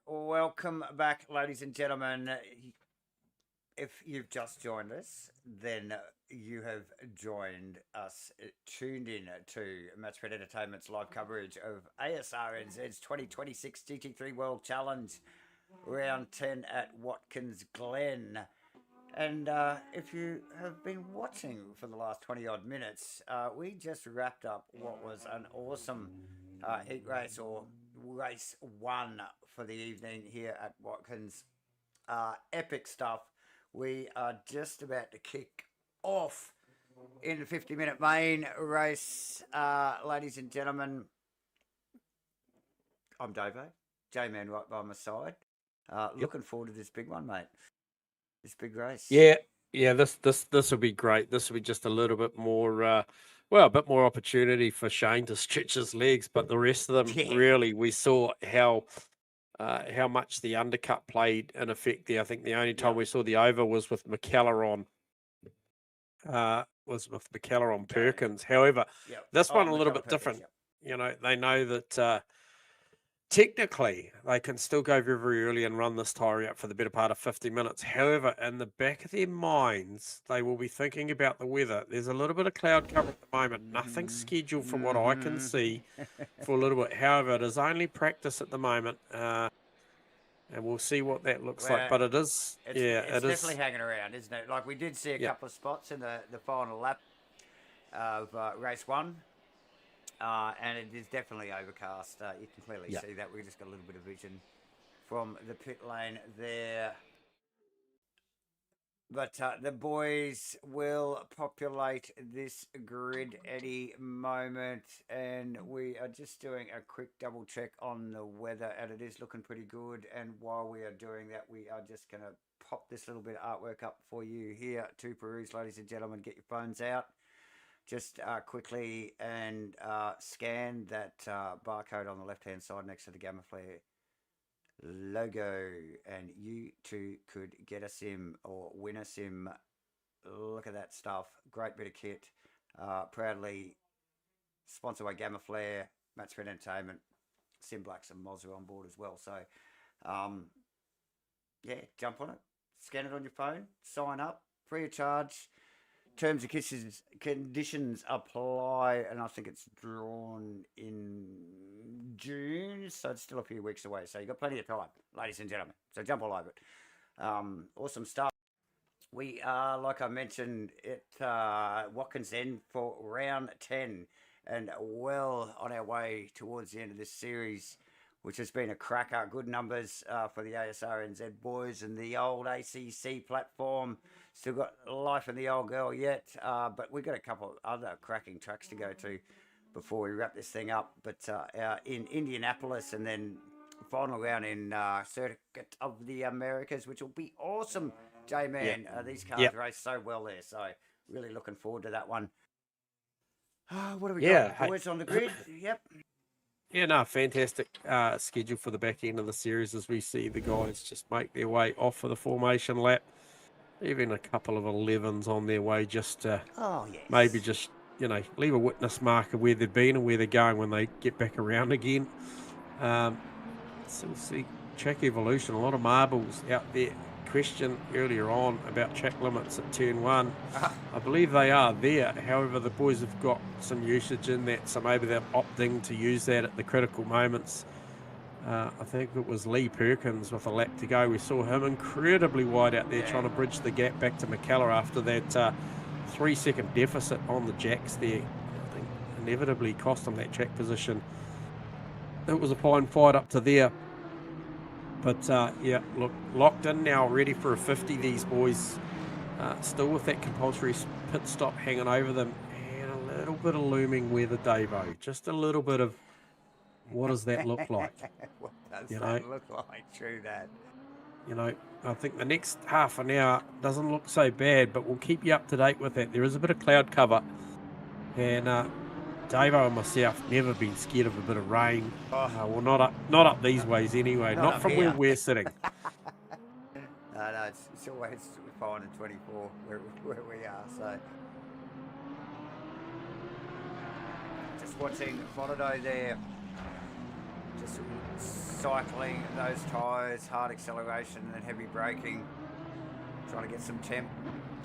Welcome back, ladies and gentlemen. If you've just joined us, then you have joined us, tuned in to MATCHFIT Entertainment's live coverage of Asrnz's 2026 GT3 World Challenge, round 10 at Watkins Glen. And if you have been watching for the last 20-odd minutes, we just wrapped up what was an awesome heat race, or race one for the evening here at Watkins. Epic stuff. We are just about to kick off in the 50-minute main race, ladies and gentlemen. I'm Davo, J-Man right by my side. Looking forward to this big one, mate. This big race. Yeah. This will be great. This will be just a little bit more, a bit more opportunity for Shane to stretch his legs. But the rest of them, really, we saw how much the undercut played in effect there. I think the only time we saw the over was with McKellar on Perkins. However, this one a little bit different. You know, they know that technically they can still go very, very early and run this tyre out for the better part of 50 minutes. However, in the back of their minds, they will be thinking about the weather. There's a little bit of cloud cover at the moment. Nothing scheduled from what I can see for a little bit. However, it is only practice at the moment. And we'll see what that looks like. But it's definitely hanging around, isn't it? Like we did see a couple of spots in the final lap of race one. And it is definitely overcast. You can clearly see that. We just got a little bit of vision from the pit lane there. But the boys will populate this grid any moment. And we are just doing a quick double check on the weather. And it is looking pretty good. And while we are doing that, we are just going to pop this little bit of artwork up for you here to peruse, ladies and gentlemen. Get your phones out. Just quickly and scan that barcode on the left-hand side next to the GAMAFLARE logo, and you too could get a sim or win a sim. Look at that stuff. Great bit of kit. Proudly sponsored by GAMAFLARE, MATCHFIT Entertainment, Sim Blacks and Moz are on board as well. So, jump on it. Scan it on your phone. Sign up. Free of charge. Terms and conditions apply, and I think it's drawn in June, so it's still a few weeks away. So you've got plenty of time, ladies and gentlemen. So jump all over it. Awesome stuff. We are, like I mentioned, at Watkins Glen for round 10, and well on our way towards the end of this series, which has been a cracker. Good numbers for the Asrnz boys and the old ACC platform. Still got life in the old girl yet, but we've got a couple of other cracking tracks to go to before we wrap this thing up. But in Indianapolis, and then final round in Circuit of the Americas, which will be awesome, J-Man. These cars race so well there, so really looking forward to that one. What do we got? Boys on the grid? Yeah, no, fantastic schedule for the back end of the series as we see the guys just make their way off for the formation lap. Even a couple of 11s on their way just to maybe just, leave a witness mark of where they've been and where they're going when they get back around again. So we'll see track evolution, a lot of marbles out there. Question earlier on about track limits at turn 1. I believe they are there. However, the boys have got some usage in that, so maybe they're opting to use that at the critical moments. I think it was Lee Perkins with a lap to go. We saw him incredibly wide out there trying to bridge the gap back to McKellar after that 3-second deficit on the jacks there. I think inevitably cost him that track position. It was a fine fight up to there. But, look, locked in now, ready for a 50, these boys. Still with that compulsory pit stop hanging over them. And a little bit of looming weather, Davo. Just a little bit of, what does that look like? What does that look like? True that. I think the next half an hour doesn't look so bad, but we'll keep you up to date with that. There is a bit of cloud cover. And Davo and myself never been scared of a bit of rain. Well, not up these ways anyway. Not from where we're sitting. No, it's always fine in 24 where we are. So just watching Monaco there. Just cycling those tyres, hard acceleration and then heavy braking. Trying to get some temp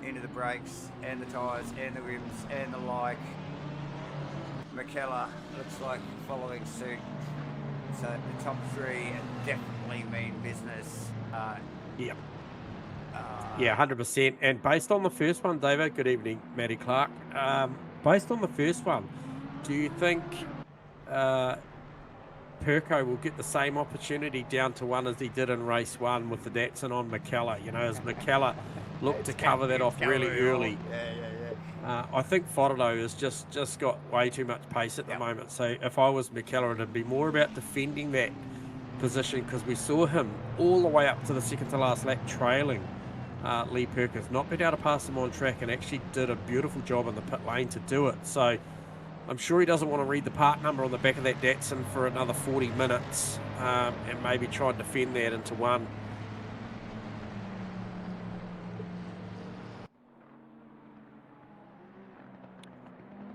into the brakes and the tyres and the rims and the like. McKellar looks like following suit. So the top three definitely mean business. Yep. Yeah, 100%. And based on the first one, David, good evening, Matty Clark. Based on the first one, do you think Perko will get the same opportunity down to one as he did in race one with the Datsun on McKellar? You know, as McKellar looked to cover that off really early. I think Fodado has just got way too much pace at the moment. So if I was McKellar, it'd be more about defending that position, because we saw him all the way up to the second to last lap trailing Lee Perkins, not being able to pass him on track, and actually did a beautiful job in the pit lane to do it. So I'm sure he doesn't want to read the part number on the back of that Datsun for another 40 minutes and maybe try and defend that into one.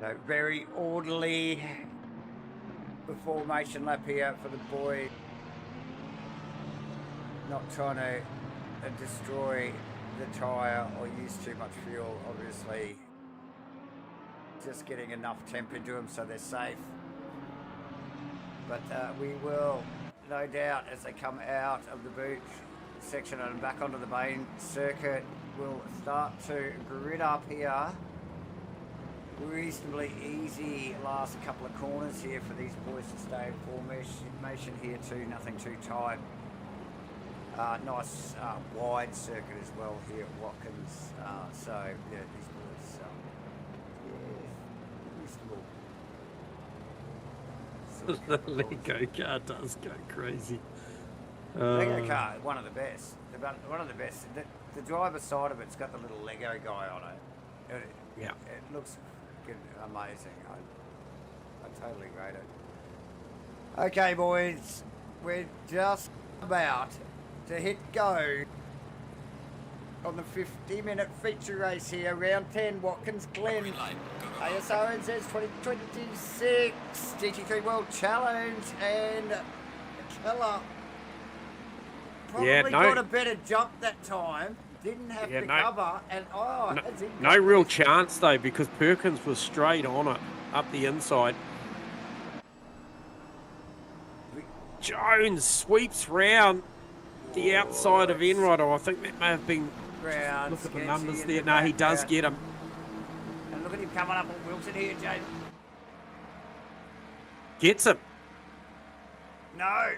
So very orderly formation lap here for the boy. Not trying to destroy the tyre or use too much fuel, obviously. Just getting enough temp into them so they're safe. But we will, no doubt, as they come out of the boot section and back onto the main circuit, we'll start to grid up here. Reasonably easy last couple of corners here for these boys to stay in formation here too, nothing too tight. Nice wide circuit as well here at Watkins. So yeah, these boys, reasonable. The Lego car does go crazy. Lego car, one of the best. One of the best. The driver's side of it's got the little Lego guy on it. Yeah, it looks amazing. I totally rate it. Okay, boys, we're just about to hit go on the 50-minute feature race here, round 10, Watkins Glen, Asrnz 2026 GT3 World Challenge, and McKellar probably got a better jump that time. Didn't have to cover, and no real chance though, because Perkins was straight on it up the inside. Jones sweeps round the outside of Enright. I think that may have been. Look at the numbers there. No, he does get him. And look at him coming up on Wilson here, James. Gets him. No.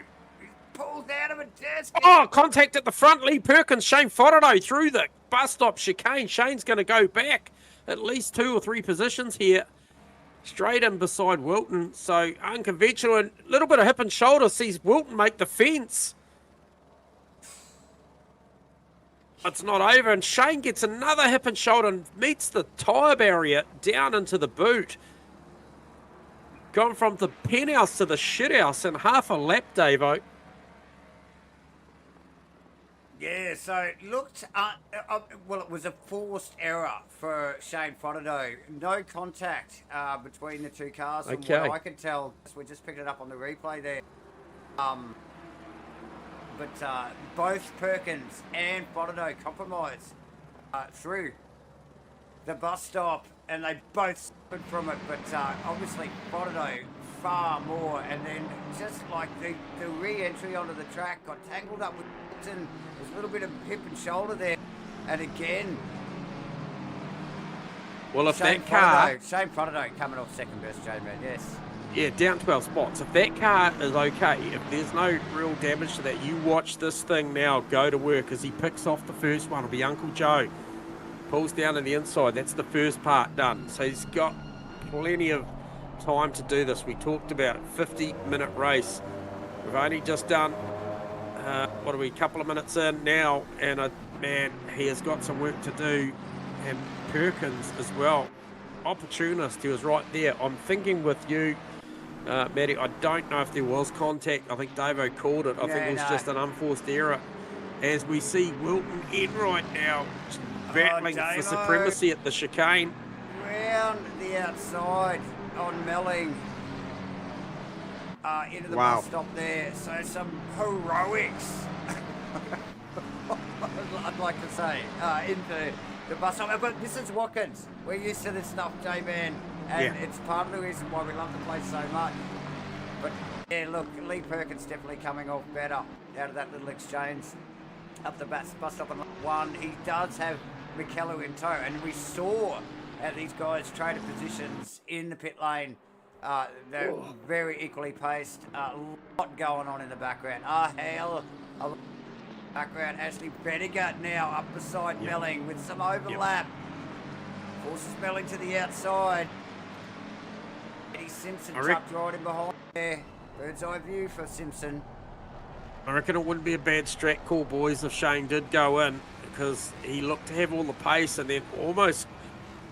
Pulled out of a desk. Oh, contact at the front. Lee Perkins, Shane Fodado through the bus stop chicane. Shane's going to go back at least 2 or 3 positions here. Straight in beside Wilton. So unconventional, and a little bit of hip and shoulder sees Wilton make the fence. It's not over, and Shane gets another hip and shoulder and meets the tyre barrier down into the boot. Gone from the penthouse to the shithouse in half a lap, Davo. Yeah, so it looked, well, it was a forced error for Shane Fodado. No contact between the two cars from what I could tell. We just picked it up on the replay there. But both Perkins and Fodado compromised through the bus stop, and they both suffered from it, but obviously Fodado far more, and then just like the re-entry onto the track got tangled up with Wilton. There's a little bit of hip and shoulder there, and again, well, if Shane that car, Shane Fodado coming off second best, J-Man, yes. Yeah, down 12 spots. If that car is okay, if there's no real damage to that, you watch this thing now go to work as he picks off the first one. It'll be Uncle Joe. Pulls down to the inside. That's the first part done. So he's got plenty of time to do this. We talked about it. 50-minute race. We've only just done, what are we, a couple of minutes in now, and man, he has got some work to do. And Perkins as well. Opportunist, he was right there. I'm thinking with you, Matty, I don't know if there was contact. I think Davo called it. I think it was just an unforced error. As we see Wilton Enright now battling for supremacy at the chicane. Round the outside on Melling. into the bus stop there. So some heroics, I'd like to say, into the bus stop. But this is Watkins. We're used to this stuff, J-Man, and it's part of the reason why we love the place so much. But yeah, look, Lee Perkins definitely coming off better out of that little exchange up the bus stop on one. He does have McKellar in tow, and we saw these guys traded positions in the pit lane. They're very equally paced. A lot going on in the background. Hell of a background. Ashley Bedinger now up beside Melling with some overlap. Forces Melling to the outside. Eddie Simpson tucked right in behind there. Bird's eye view for Simpson. I reckon it wouldn't be a bad strat call, boys, if Shane did go in, because he looked to have all the pace and then almost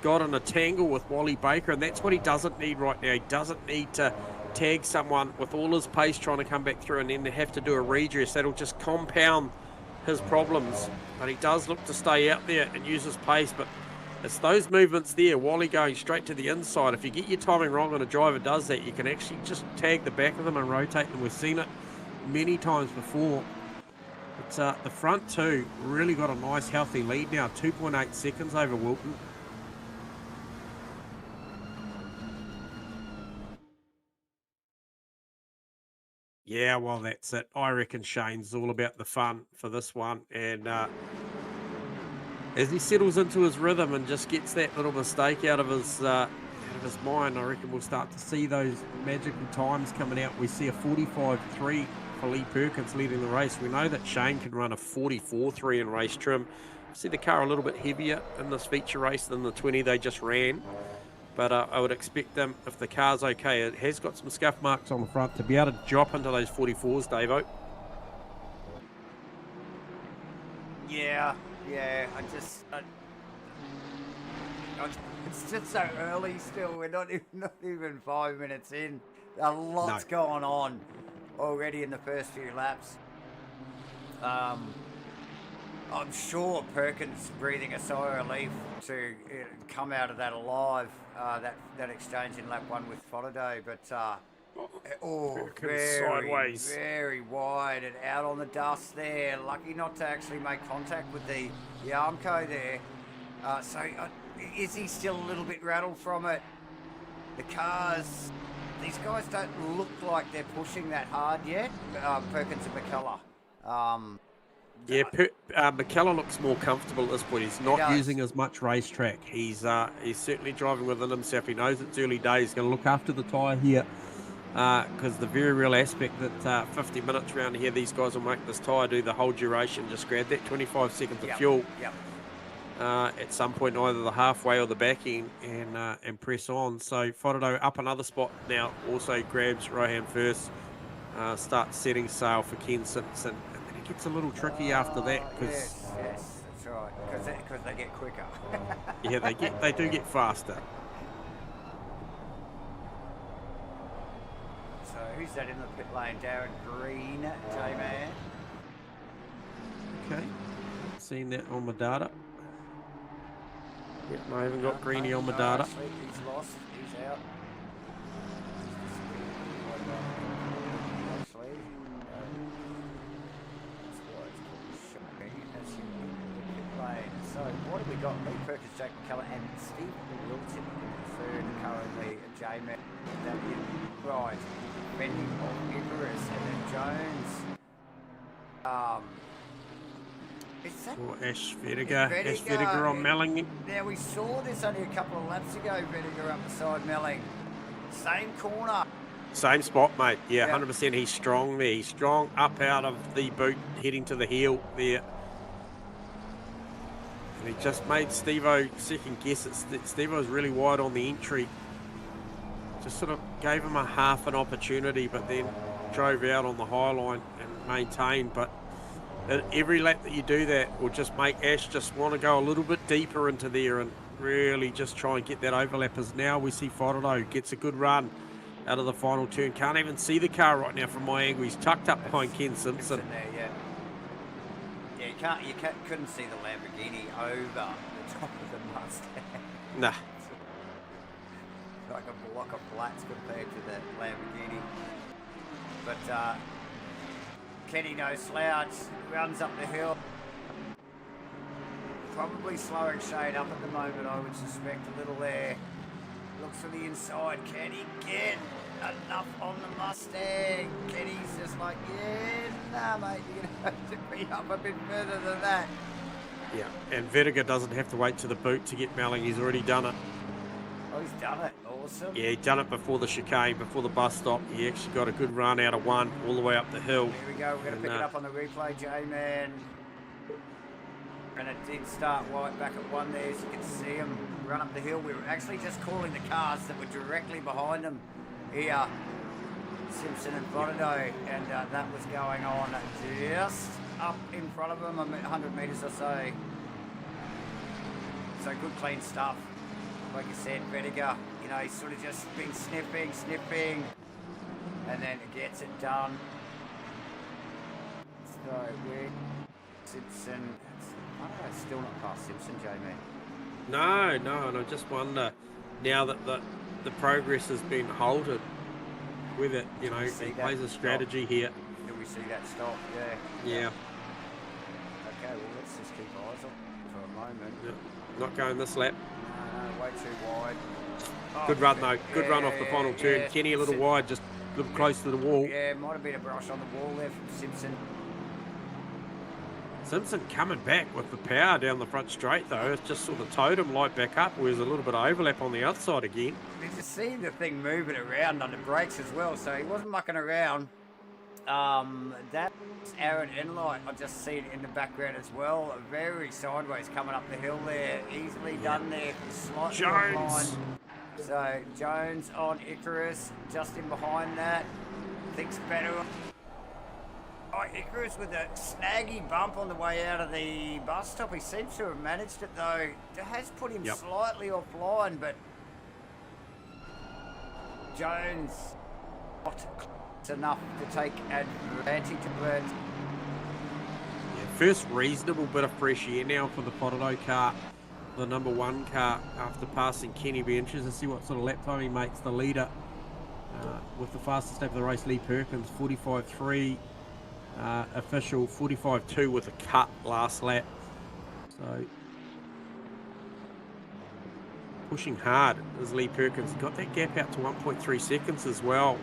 got in a tangle with Wally Baker, and that's what he doesn't need right now. He doesn't need to tag someone with all his pace trying to come back through and then to have to do a redress. That'll just compound his problems. But he does look to stay out there and use his pace, but it's those movements there. Wally going straight to the inside. If you get your timing wrong and a driver does that, you can actually just tag the back of them and rotate them. We've seen it many times before. But the front two really got a nice healthy lead now, 2.8 seconds over Wilton. Yeah, well, that's it. I reckon Shane's all about the fun for this one. And as he settles into his rhythm and just gets that little mistake out of his mind, I reckon we'll start to see those magical times coming out. We see a 45.3 for Lee Perkins leading the race. We know that Shane can run a 44.3 in race trim. See the car a little bit heavier in this feature race than the 20 they just ran. But I would expect them, if the car's okay, it has got some scuff marks on the front, to be able to drop into those 44s, Davo. Yeah, it's just so early still. We're not even 5 minutes in. A lot's going on already in the first few laps. I'm sure Perkins breathing a sigh of relief to come out of that alive, that exchange in lap one with Fotterday, but very wide and out on the dust there. Lucky not to actually make contact with the Armco there. Is he still a little bit rattled from it? The cars, these guys don't look like they're pushing that hard yet. Perkins and McKellar. McKellar looks more comfortable at this point. He's not using as much racetrack. He's certainly driving within himself. He knows it's early days. He's going to look after the tyre here because the very real aspect that 50 minutes around here, these guys will make this tyre do the whole duration. Just grab that 25 seconds of fuel at some point, either the halfway or the back end, and press on. So Fotterday up another spot now. Also grabs Rohan first. Starts setting sail for Ken Simpson. Gets a little tricky after that because yes, that's right, because they get quicker. Yeah, they do get faster. So who's that in the pit lane? Darren Green, J-Man. Okay, seen that on my data. Yep, I haven't got Greeny on my data. Actually, he's lost. He's out. So what have we got? Lee Perkins, Jack McKellar, and Steve Wilton in the third, currently J-Man. Right, Benny of Icarus, and then Jones. Is that Ash Vediger on Melling. Now we saw this only a couple of laps ago. Vediger up beside Melling, same corner. Same spot, mate. Yeah, 100%. He's strong there. He's strong up out of the boot, heading to the heel there. And he just made Steve-O second guess it. Steve-O was really wide on the entry. Just sort of gave him a half an opportunity, but then drove out on the high line and maintained. But every lap that you do that will just make Ash just want to go a little bit deeper into there and really just try and get that overlap. As now we see Fotterday gets a good run out of the final turn. Can't even see the car right now from my angle. He's tucked up behind Ken Simpson. You couldn't see the Lamborghini over the top of the Mustang. Nah. Like a block of flats compared to the Lamborghini. but Kenny no slouch, runs up the hill. Probably slowing Shane up at the moment, I would suspect a little there. Looks for the inside. Can he get enough on the Mustang? Kenny's just like, yeah, nah, mate, you're going to have to be up a bit further than that. Yeah, and Vertiger doesn't have to wait to the boot to get Melling. He's already done it. Oh, he's done it. Awesome. Yeah, he'd done it before the chicane, before the bus stop. He actually got a good run out of one all the way up the hill. Here we go. We're going to pick it up on the replay, J-Man. And it did start right back at one there, so you can see him run up the hill. We were actually just calling the cars that were directly behind him here. Simpson and Frodo, and that was going on just up in front of him, 100 metres or so. So good clean stuff. Like you said, Vertiger, you know, he's sort of just been sniffing, and then it gets it done. So we're Simpson, I don't know, still not past Simpson, Jamie. No, and I just wonder now that the progress has been halted with it, you know, he plays a strategy here. Do we see that stop? Yeah. Okay, well, let's just keep eyes on for a moment. Yeah. Not going this lap. No, way too wide. Oh, good run, though. Good run off the final turn. Yeah. Kenny a little wide, just a little close to the wall. Yeah, might have been a brush on the wall there from Simpson. Simpson coming back with the power down the front straight, though. It's just sort of towed him light back up. There's a little bit of overlap on the outside again. You just see the thing moving around under brakes as well, so he wasn't mucking around. That's Aaron Enlight. I just see it in the background as well. Very sideways coming up the hill there. Easily done there. Slightly Jones. behind. So Jones on Icarus, just in behind that. Thinks better. Oh, Icarus with a snaggy bump on the way out of the bus stop. He seems to have managed it though. It has put him slightly offline, but Jones not close enough to take advantage of it. Yeah, first reasonable bit of fresh air now for the Potato car, the number one car, after passing Kenny. Be interested to see what sort of lap time he makes. The leader with the fastest lap of the race, Lee Perkins, 45.3. Official 45.2 with a cut last lap. So pushing hard as Lee Perkins got that gap out to 1.3 seconds as well.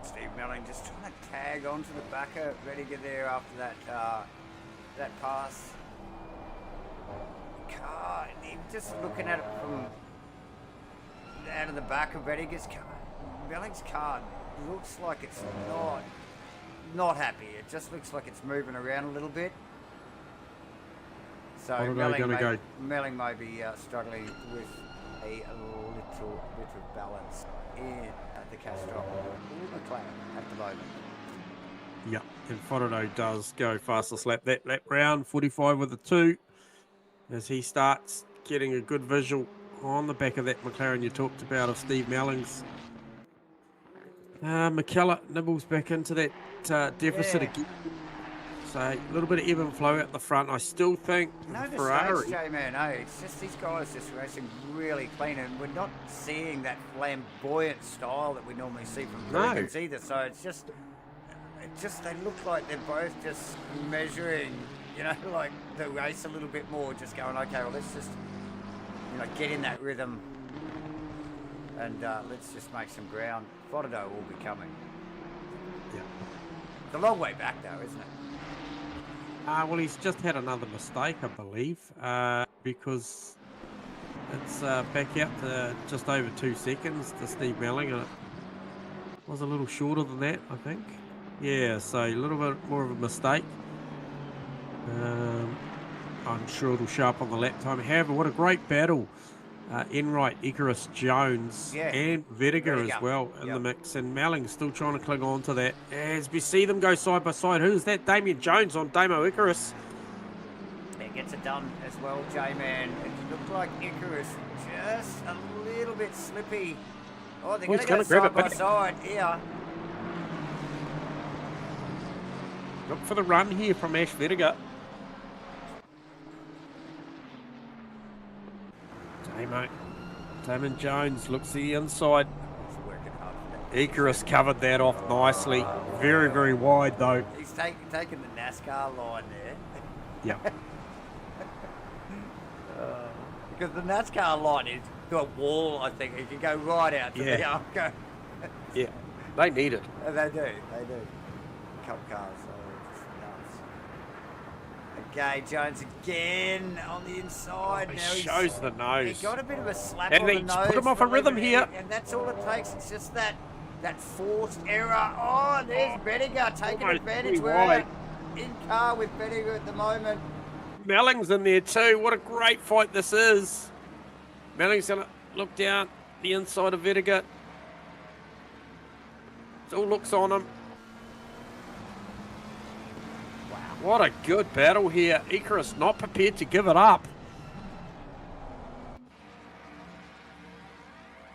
Steve Melling just trying to tag onto the backer, ready to get there after that pass. Car, just looking at it from out of the back of Vertiger's car, Melling's car looks like it's not happy. It just looks like it's moving around a little bit. So Melling may be struggling with a little bit of balance in the Castro McLaren at the moment. Yeah, and Frodo does go fastest lap that lap round, 45 with a 2. As he starts getting a good visual on the back of that McLaren you talked about of Steve Melling's. McKellar nibbles back into that deficit again. So a little bit of ebb and flow out the front. I still think Ferrari. Man, it's just these guys just racing really clean, and we're not seeing that flamboyant style that we normally see from Perkins either. So it's just they look like they're both just measuring, you know, like the race a little bit more, just going, okay, well, let's just, you know, get in that rhythm and let's just make some ground. Frodo will be coming. Yeah. It's a long way back, though, isn't it? Well, he's just had another mistake, I believe, because it's back out to just over 2 seconds to Steve Melling, and it was a little shorter than that, I think. Yeah, so a little bit more of a mistake. I'm sure it'll show up on the lap time. However, what a great battle. Enright, Icarus, Jones, and Vertiger as well in the mix. And Melling's still trying to cling on to that. As we see them go side by side. Who's that? Damien Jones on Damo Icarus. It gets it done as well, J-Man. It looked like Icarus just a little bit slippy. Oh, they're going to go side by side here. Look for the run here from Ash Vertiger. Damon Jones looks the inside. He's working hard for that. Icarus covered that off nicely. Very, very wide though. He's taking the NASCAR line there. Yeah. Because the NASCAR line is to a wall, I think. It can go right out to the Arco. Yeah. They need it. They do. Cup cars, so it's nuts. Okay, Jones again on the inside. He now shows the nose. He got a bit of a slap And on he's the nose. put him off a rhythm here. And that's all it takes. It's just that forced error. Oh, there's Bettiger taking advantage. We're in car with Bettiger at the moment. Melling's in there too. What a great fight this is. Melling's going to look down the inside of Bettiger. It all looks on him. Wow. What a good battle here. Icarus not prepared to give it up.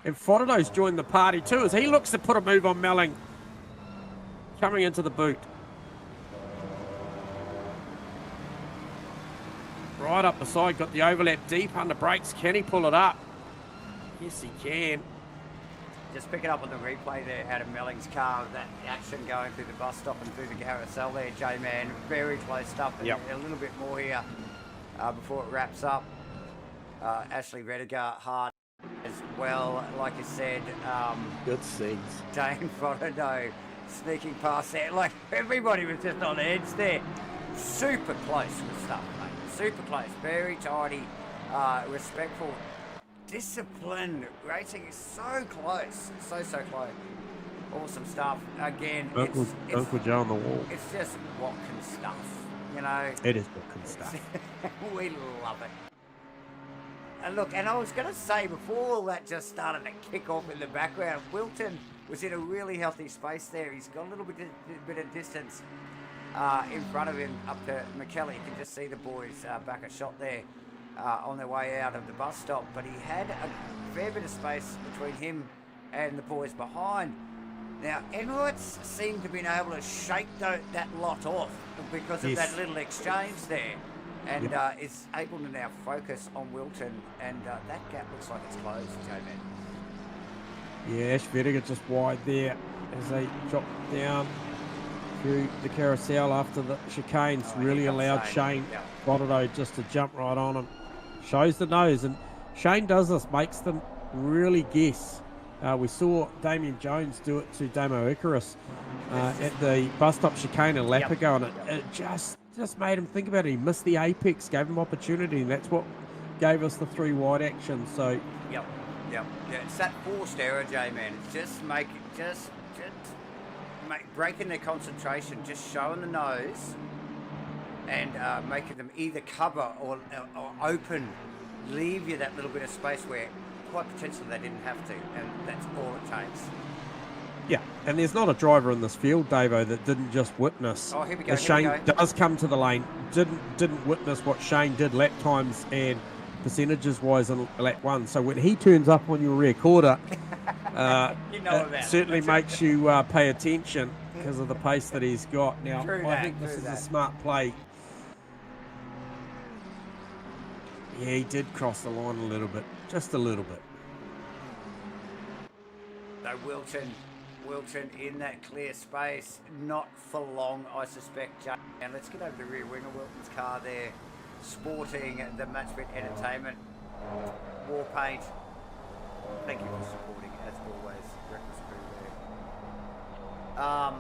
And Fotono's joined the party too as he looks to put a move on Melling. Coming into the boot. Right up the side, got the overlap deep under brakes. Can he pull it up? Yes, he can. Just picking up on the replay there out of Melling's car, that action going through the bus stop and through the carousel there, J-Man. Very close stuff. Yep. A little bit more here before it wraps up. Ashley Rediger hard as well, like you said. Good scenes. Dane Fotono sneaking past there. Like, everybody was just on edge there. Super close with stuff, mate. Super close. Very tidy, respectful. Disciplined racing is so close, so close. Awesome stuff. Again, Uncle Joe on the wall. It's just Watkins stuff, you know. It is Watkins stuff. We love it. And look, and I was going to say before all that just started to kick off in the background, Wilton was in a really healthy space there. He's got a little bit of distance in front of him up to McKellar. You can just see the boys back a shot there. On their way out of the bus stop, but he had a fair bit of space between him and the boys behind. Now, Emirates seem to have been able to shake that lot off because of that little exchange there, and is able to now focus on Wilton, and that gap looks like it's closed, J-Man. Yeah, Ash Bettiger just wide there as they drop down through the carousel after the chicanes. Really allowed Shane Bottado just to jump right on him. Shows the nose, and Shane does this, makes them really guess. We saw Damien Jones do it to Damo Icarus at the bus stop chicane a lap ago, and it just made him think about it. He missed the apex, gave him opportunity, and that's what gave us the 3 wide action. So yeah, it's that forced error, J-Man. It's just breaking their concentration, just showing the nose, and making them either cover or open, leave you that little bit of space where quite potentially they didn't have to, and that's all it takes. Yeah, and there's not a driver in this field, Davo, that didn't just witness. Oh, here we go. Shane does come to the lane, didn't witness what Shane did lap times and percentages wise in lap 1. So when he turns up on your rear quarter, it certainly makes you pay attention because of the pace that he's got. Now, I think this is a smart play. Yeah, he did cross the line a little bit, just a little bit. So Wilton in that clear space, not for long, I suspect. And let's get over the rear wing of Wilton's car there, sporting the MATCHFIT Entertainment war paint. Thank you for supporting, as always, Breakfast Crew there.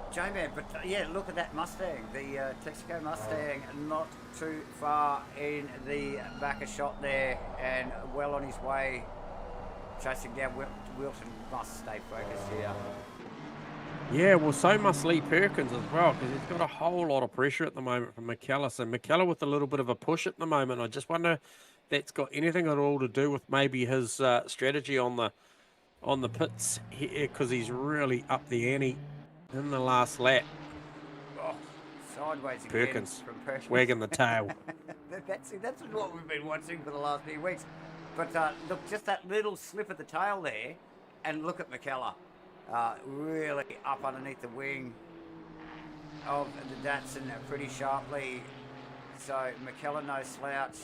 J-Man, but yeah, look at that Mustang, the Texaco Mustang, not too far in the back of shot there, and well on his way, chasing down Wilton. Must stay focused here. Yeah, well, so must Lee Perkins as well, because he's got a whole lot of pressure at the moment from McKellar. So McKellar with a little bit of a push at the moment. I just wonder if that's got anything at all to do with maybe his strategy on the pits here, because he's really up the ante in the last lap. Oh, sideways again. Perkins, from Perkins. wagging the tail. That's what we've been watching for the last few weeks. But look, just that little slip of the tail there, and look at McKellar. Really up underneath the wing of the Datsun pretty sharply. So McKellar no slouch.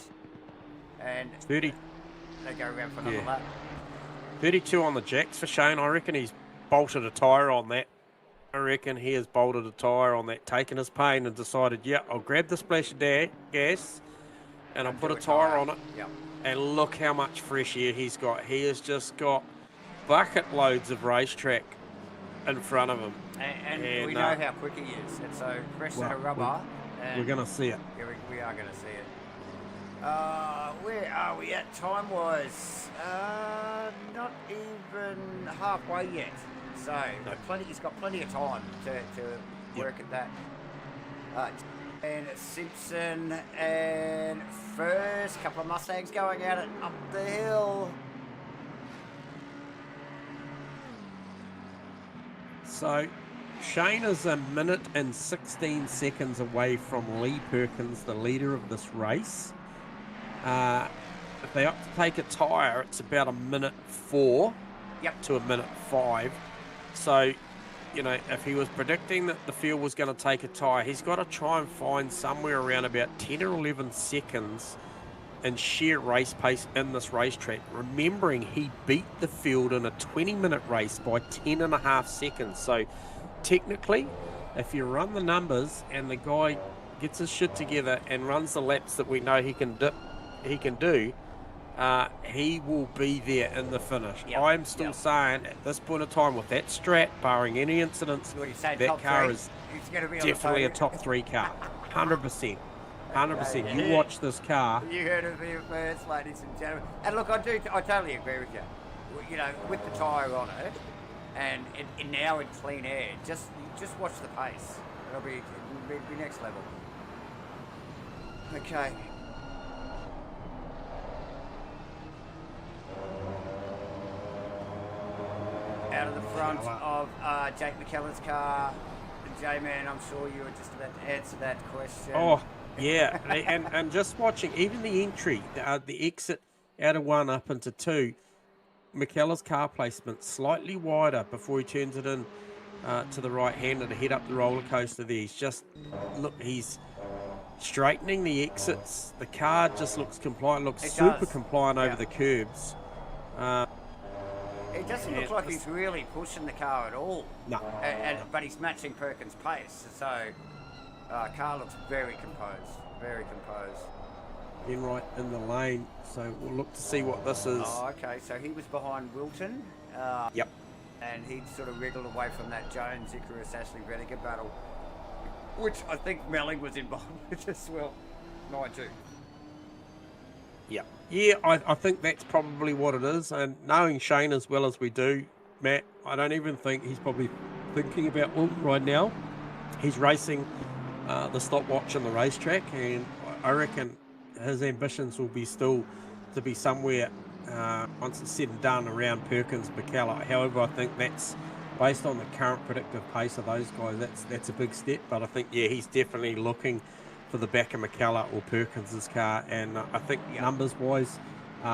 And 30. they go around for another Yeah. lap. 32 on the jacks for Shane. I reckon he's bolted a tyre on that. I reckon he has bolted a tyre on that, taken his pain and decided, yeah, I'll grab the splash of gas and I'll put a tyre on it. Yep. And look how much fresh air he's got. He has just got bucket loads of racetrack in front of him. And we know how quick he is. And so fresh set of rubber. We're going to see it. Yeah, we are going to see it. Where are we at time-wise? Not even halfway yet. So he's got plenty of time to work at that. And Simpson and first couple of Mustangs going at it up the hill. So Shane is a minute and 16 seconds away from Lee Perkins, the leader of this race. If they opt to take a tyre, it's about a minute 4 to a minute 5. So, you know, if he was predicting that the field was going to take a tyre, he's got to try and find somewhere around about 10 or 11 seconds in sheer race pace in this racetrack. Remembering he beat the field in a 20-minute race by 10.5 seconds. So, technically, if you run the numbers and the guy gets his shit together and runs the laps that we know he can do, he will be there in the finish. I'm still saying at this point of time, with that strat, barring any incidents, that car is definitely a top 3 car. 100%. 100%. You watch this car. You heard of me first, ladies and gentlemen. And look, I totally agree with you. You know, with the tyre on it, and now in clean air, just watch the pace. It'll be next level. Okay. Out of the front of Jake McKellar's car. J-Man, I'm sure you were just about to answer that question. Oh, yeah. and just watching, even the entry, the exit out of 1 up into 2, McKellar's car placement slightly wider before he turns it in to the right hander to head up the roller coaster there. He's just, look, he's straightening the exits. The car just looks compliant, looks super compliant over the curbs. It doesn't look like he's really pushing the car at all. No. But he's matching Perkins' pace. So, car looks very composed. Very composed. In right in the lane. So we'll look to see what this is. Oh, okay. So he was behind Wilton. Yep. And he'd sort of wriggled away from that Jones, Icarus, Ashley Rediger battle, which I think Melling was involved with as well. 9-2. Yeah, I think that's probably what it is. And knowing Shane as well as we do, Matt, I don't even think he's probably thinking about Wilton right now. He's racing the stopwatch on the racetrack, and I reckon his ambitions will be still to be somewhere once it's said and done around Perkins, McKellar. However, I think that's based on the current predictive pace of those guys. That's a big step, but I think he's definitely looking for the back of McKellar or Perkins's car, and I think numbers wise,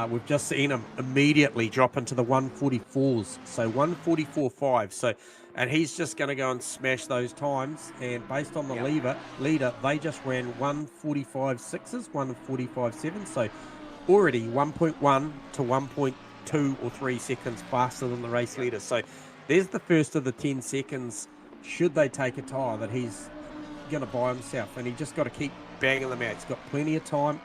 we've just seen him immediately drop into the 144s, so 144.5. So, and he's just going to go and smash those times. And based on the leader, they just ran 145.6s, 145.7. So already 1.1 to 1.2 or 3 seconds faster than the race leader. So there's the first of the 10 seconds. Should they take a tyre that he's going to buy himself, and he just got to keep banging them out. He's got plenty of time.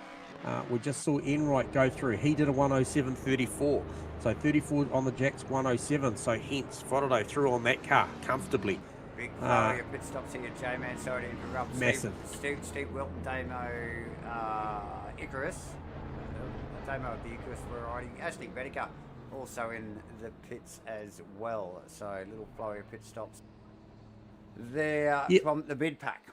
We just saw Enright go through. He did a 107.34, so 34 on the jacks, 107. So hence Fodado through on that car comfortably. Big flurry of pit stops here, J-Man. Sorry to interrupt. Massive. Steve Wilton, Damo, Icarus. Damo of the Icarus variety. Ashley Rediger also in the pits as well. So little flurry of pit stops there from the bid pack.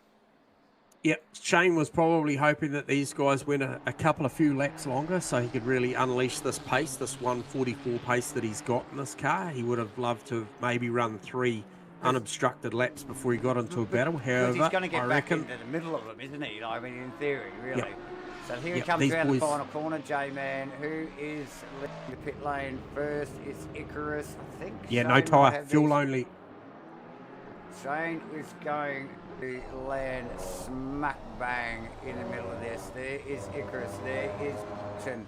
Yep, Shane was probably hoping that these guys went a few laps longer so he could really unleash this pace, this 144 pace that he's got in this car. He would have loved to have maybe run 3 unobstructed laps before he got into a battle. However, he's going to get back into the middle of them, isn't he? I mean, in theory, really. Yep. So here he comes around the final corner, J-Man. Who is leading the pit lane first? It's Icarus, I think. Yeah, Shane no tyre, fuel only. Shane is going to land smack bang in the middle of this. There is Icarus. There is Wilton.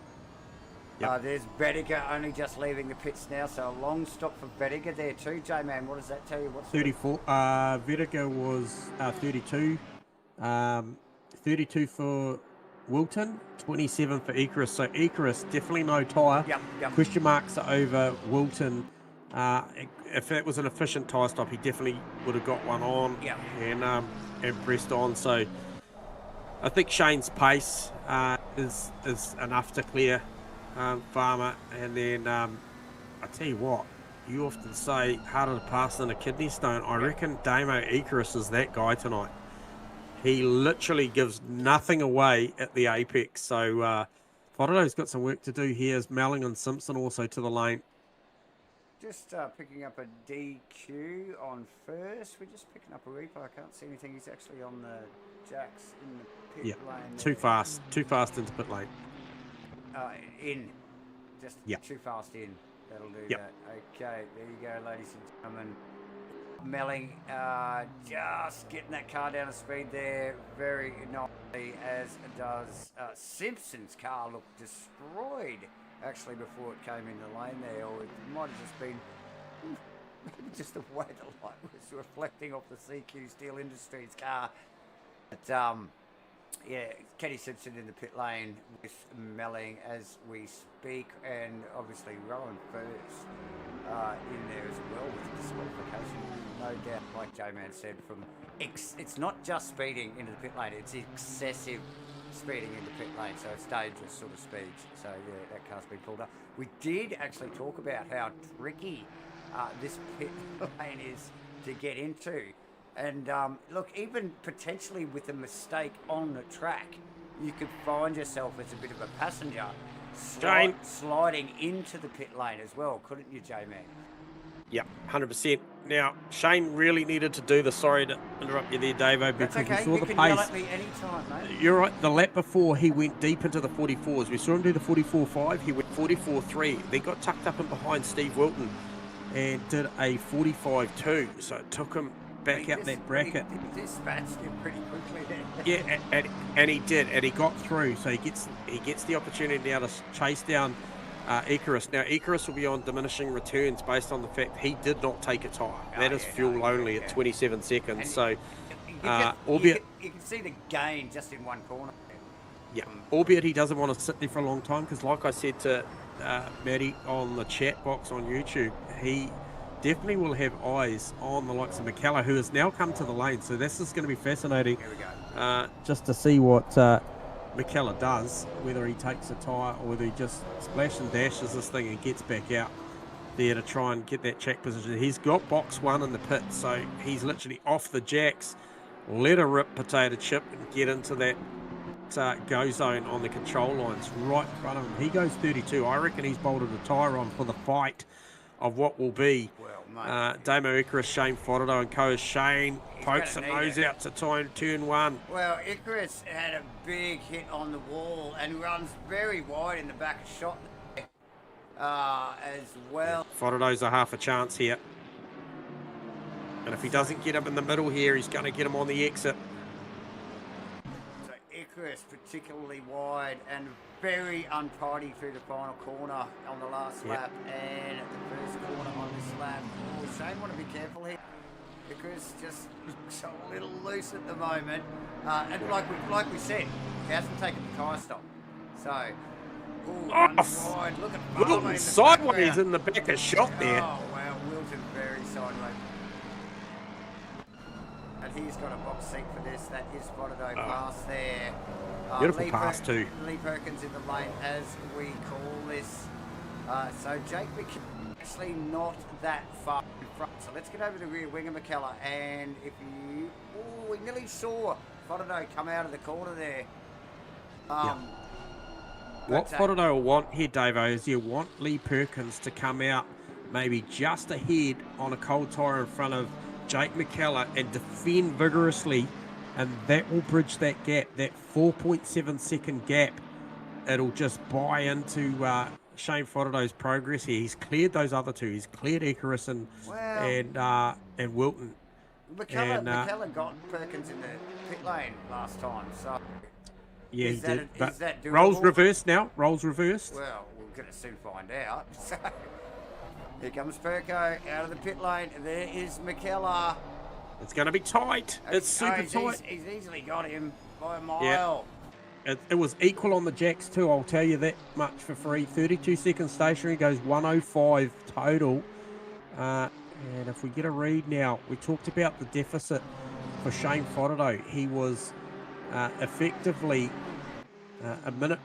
Yep. There's Bediger only just leaving the pits now, so a long stop for Bediger there too. J-Man, what does that tell you? What's 34. Vedica was 32. 32 for Wilton, 27 for Icarus. So Icarus, definitely no tyre. Yep. Question marks are over Wilton. If it was an efficient tyre stop, he definitely would have got one on and pressed on. So I think Shane's pace is enough to clear Farmer. And then I tell you what, you often say harder to pass than a kidney stone. I reckon Damo Icarus is that guy tonight. He literally gives nothing away at the apex. So Foto's got some work to do here. As Melling and Simpson also to the lane. Just picking up a DQ on first. We're just picking up a replay. I can't see anything. He's actually on the jacks in the pit lane. Too fast into pit lane. Too fast in. That'll do that. Okay, there you go, ladies and gentlemen. Melling just getting that car down to speed there very nicely, as does Simpson's car. Looked destroyed actually before it came in the lane there, or it might have just been maybe just the way the light was reflecting off the CQ Steel Industries car. But Kenny Simpson in the pit lane with Melling as we speak, and obviously Rowan first in there as well with the disqualification. No doubt, like J-Man said, from it's not just speeding into the pit lane, it's excessive speeding into pit lane, so it's dangerous sort of speeds. So yeah, that car's been pulled up. We did actually talk about how tricky this pit lane is to get into. And look, even potentially with a mistake on the track, you could find yourself as a bit of a passenger sliding into the pit lane as well, couldn't you, J-Man? Yeah, 100%. Now, Shane really needed to do the, sorry to interrupt you there, Davo, because That's okay. we saw You the can pace. Yell at me anytime, mate. You're right. The lap before, he went deep into the 44s. We saw him do the 44.5. He went 44.3. Then got tucked up and behind Steve Wilton and did a 45.2. So it took him back out that bracket. He dispatched him pretty quickly there. Yeah, and he did, and he got through. So he gets the opportunity now to chase down Icarus. Now Icarus will be on diminishing returns based on the fact he did not take a tyre. That is fuel only at 27 seconds. And so, albeit you can see the gain just in one corner. Yeah, albeit he doesn't want to sit there for a long time, because like I said to Maddie on the chat box on YouTube, he definitely will have eyes on the likes of McKellar, who has now come to the lane. So this is going to be fascinating. Here we go. Just to see what McKellar does, whether he takes a tyre or whether he just splash and dashes this thing and gets back out there to try and get that track position. He's got box one in the pit, so he's literally off the jacks, let a rip potato chip and get into that go zone on the control lines right in front of him. He goes 32. I reckon he's bolted a tyre on for the fight of what will be Damo Icarus, Shane Fotodo and co. Shane pokes the nose out to turn one. Well, Icarus had a big hit on the wall and runs very wide in the back of shot there, as well. Fotodo's a half a chance here. And if he doesn't get him in the middle here, he's going to get him on the exit. So Icarus particularly wide and very untidy through the final corner on the last lap, and the first corner on this lap. Oh, Shane want to be careful here. Icarus just looks a little loose at the moment, and like we said, he hasn't taken the tyre stop. So, wide. Look at Wilton sideways in the back of shot there. Oh wow, Wilton very sideways. And he's got a box seat for this. That is Fotodo pass there. Beautiful pass too. Lee Perkins in the lane, as we call this. So Jake McKellar actually not that far in front. So let's get over to the rear wing of McKellar, and if you, we nearly saw Fotodo come out of the corner there. What Fotodo will want here, Davo, is you want Lee Perkins to come out maybe just ahead on a cold tyre in front of Jake McKellar and defend vigorously, and that will bridge that gap, that 4.7 second gap. It'll just buy into Shane Fotodo's progress here. He's cleared those other two. He's cleared Icarus and Wilton. McKellar got Perkins in the pit lane last time, so yeah, he did. But is that doable? roles reversed now. Roles reversed. Well, we'll going to soon find out. So, here comes Perko out of the pit lane. There is McKellar. It's going to be tight. It's super tight. He's easily got him by a mile. Yeah. It was equal on the jacks too, I'll tell you that much for free. 32 seconds stationary, goes 105 total. And if we get a read now, we talked about the deficit for Shane Fodderdo. He was effectively a minute,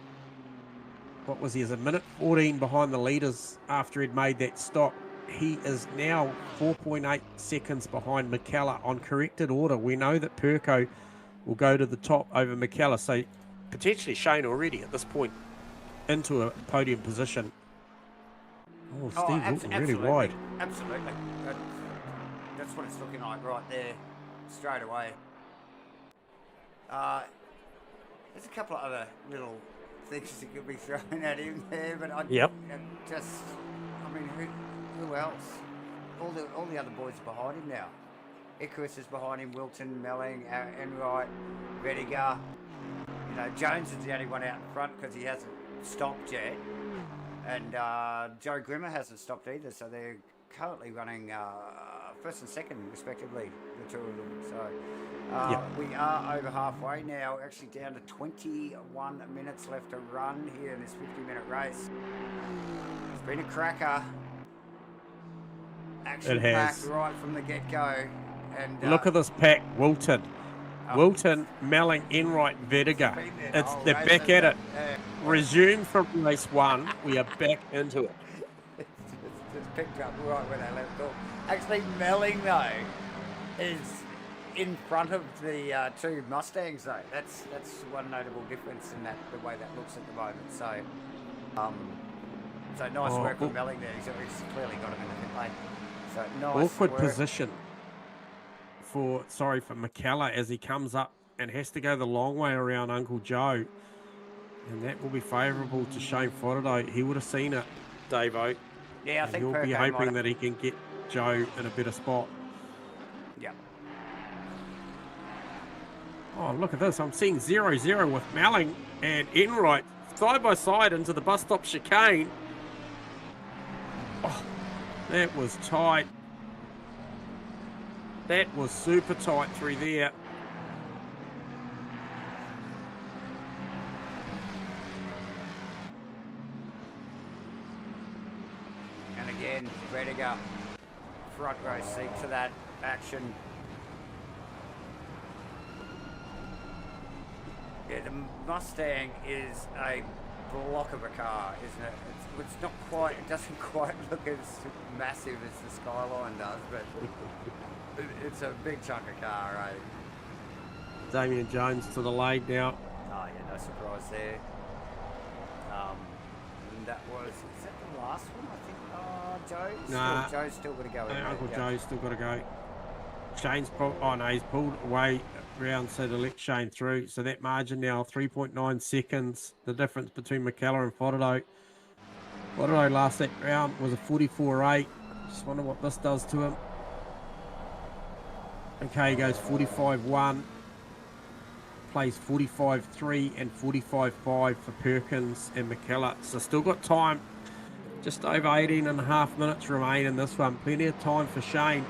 what was he, as a minute 14 behind the leaders after he'd made that stop. He is now 4.8 seconds behind McKellar on corrected order. We know that Perko will go to the top over McKellar, so potentially Shane already at this point into a podium position. Oh, Steve Wilton really wide. Absolutely. That's what it's looking like right there, straight away. There's a couple of other little things that could be thrown at him there, but I mean, who else? All the other boys are behind him now. Icarus is behind him, Wilton, Melling, Enright, Vediger. You know, Jones is the only one out in front because he hasn't stopped yet. And Joe Grimmer hasn't stopped either, so they're currently running first and second, respectively, the two of them. So we are over halfway now, actually down to 21 minutes left to run here in this 50-minute race. It's been a cracker. Action-packed right from the get-go. And look at this pack, Wilton. Wilton, Melling, Enright, Vediger. They're back at it. Resume from race one. We are back into it. It's picked up right where they left off. Actually, Melling, though, is in front of the two Mustangs, though. That's one notable difference in the way that looks at the moment. So nice work with Melling there. He's clearly got him in the pit lane. So nice awkward work. position for McKellar as he comes up and has to go the long way around Uncle Joe. And that will be favourable to Shane Fodderdo. He would have seen it, Davo. Yeah, I think he'll be hoping that he can get Joe in a better spot. Yeah. Oh, look at this. I'm seeing 0-0 with Melling and Enright side by side into the bus stop chicane. Oh, that was tight. That was super tight through there. And again, Vediger, front row seat to that action. Yeah, the Mustang is a block of a car, isn't it? It's not quite, it doesn't quite look as massive as the Skyline does, but it's a big chunk of car, right? Damien Jones to the lead now. Oh yeah, no surprise there. And that was, is that the last one, I think? Oh, Joe's still got to go. Uncle Joe's still got to go. Shane's he's pulled away around, so to let Shane through. So that margin now, 3.9 seconds. The difference between McKellar and Fodderdo. Fodderdo last that round was a 44.8. Just wonder what this does to him. Okay, he goes 45.1. Plays 45.3 and 45.5 for Perkins and McKellar. So still got time. Just over 18.5 minutes remain in this one. Plenty of time for Shane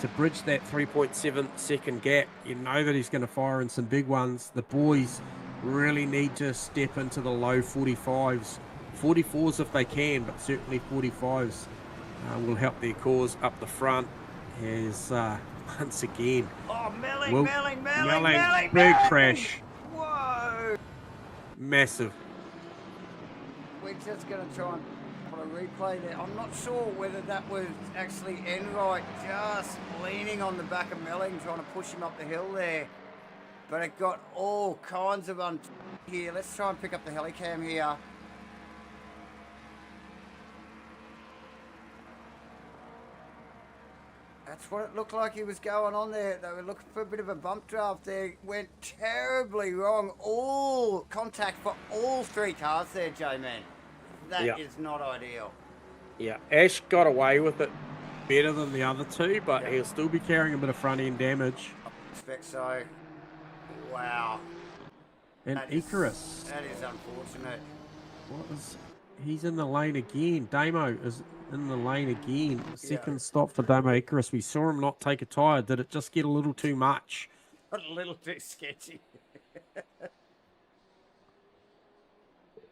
to bridge that 3.7 second gap. You know that he's going to fire in some big ones. The boys really need to step into the low 45s. 44s if they can, but certainly 45s will help their cause up the front. As once again, Melling, big crash. Whoa! Massive. We're just going to try and put a replay there. I'm not sure whether that was actually Enright just leaning on the back of Melling, trying to push him up the hill there. But it got all kinds of here. Let's try and pick up the helicam here. That's what it looked like he was going on there. They were looking for a bit of a bump draft there. Went terribly wrong. All contact for all three cars there, J-Man. That is not ideal. Yeah, Ash got away with it better than the other two, but he'll still be carrying a bit of front end damage. I expect so. Wow. And Icarus. That is unfortunate. What was He's in the lane again. Damo is in the lane again. Second stop for Damo Icarus. We saw him not take a tyre. Did it just get a little too much? A little too sketchy.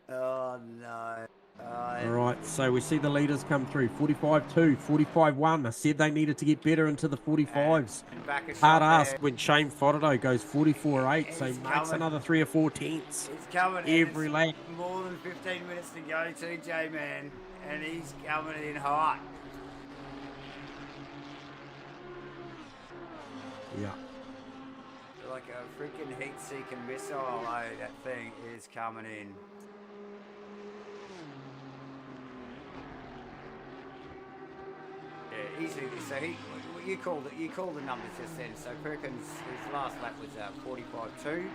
Oh, no. All right, so we see the leaders come through. 45-2, 45-1. I said they needed to get better into the 45s. Hard ask when Shane Fodderdo goes 44-8, so makes another 3 or 4 tenths. He's coming every lap. More than 15 minutes to go to J-Man, and he's coming in hot. Yeah. Like a freaking heat-seeking missile, oh, that thing is coming in. Yeah, easily. So you called the numbers just then. So Perkins, his last lap was 45-2,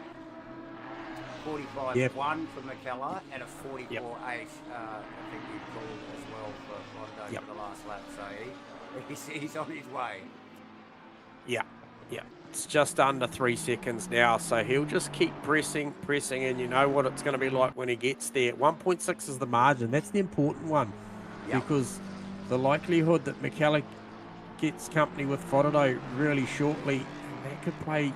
45-1 for McKellar, and a 44-8. I think you called as well for Londo for the last lap. So he's on his way. Yeah. It's just under 3 seconds now, so he'll just keep pressing, and you know what it's going to be like when he gets there. 1.6 is the margin. That's the important one, because the likelihood that McKellar gets company with Fodderdo really shortly, that could play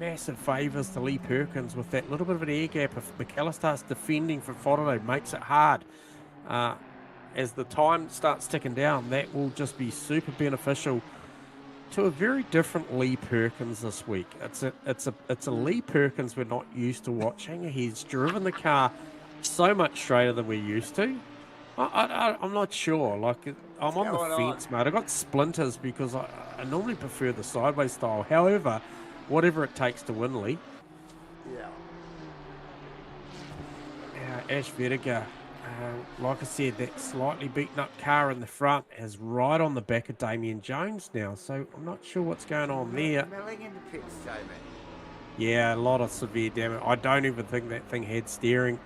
massive favours to Lee Perkins with that little bit of an air gap. If McKellar starts defending for Fodderdo, makes it hard. As the time starts ticking down, that will just be super beneficial to a very different Lee Perkins this week. It's a Lee Perkins we're not used to watching. He's driven the car so much straighter than we're used to. I'm not sure. Like, I'm on the fence, mate. I got splinters because I normally prefer the sideways style. However, whatever it takes to win, Lee. Ash Vediger, like I said, that slightly beaten up car in the front is right on the back of Damien Jones now, so I'm not sure what's going on there. Milling into pits, Damien. Yeah, a lot of severe damage. I don't even think that thing had steering,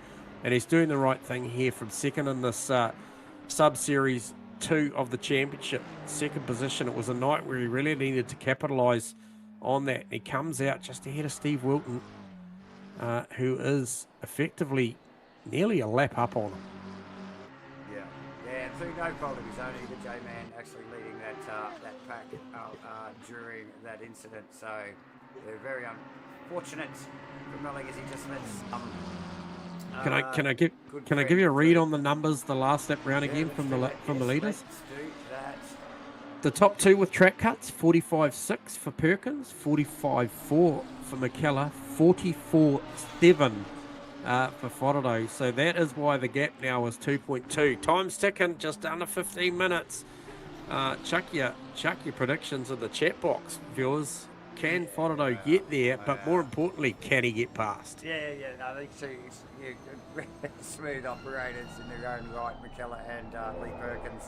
and he's doing the right thing here from second in this sub-series 2 of the championship. Second position. It was a night where he really needed to capitalise on that. He comes out just ahead of Steve Wilton, who is effectively nearly a lap up on him. Yeah, through no fault of his own, the J-Man actually leading that pack during that incident. So they're very unfortunate for Milling as he just lets. Can I give you a read on the numbers the last lap round again from the leaders? Let's do that. The top 2 with track cuts: 45-6 for Perkins, 45-4 for McKellar, 44-7 for Fodderdo. So that is why the gap now is 2.2. Time's ticking, just under 15 minutes. Chuck your predictions in the chat box, viewers. Can Fodderdo get there? But more importantly, can he get past? Yeah. No, these two smooth operators in their own right, McKellar and Lee Perkins.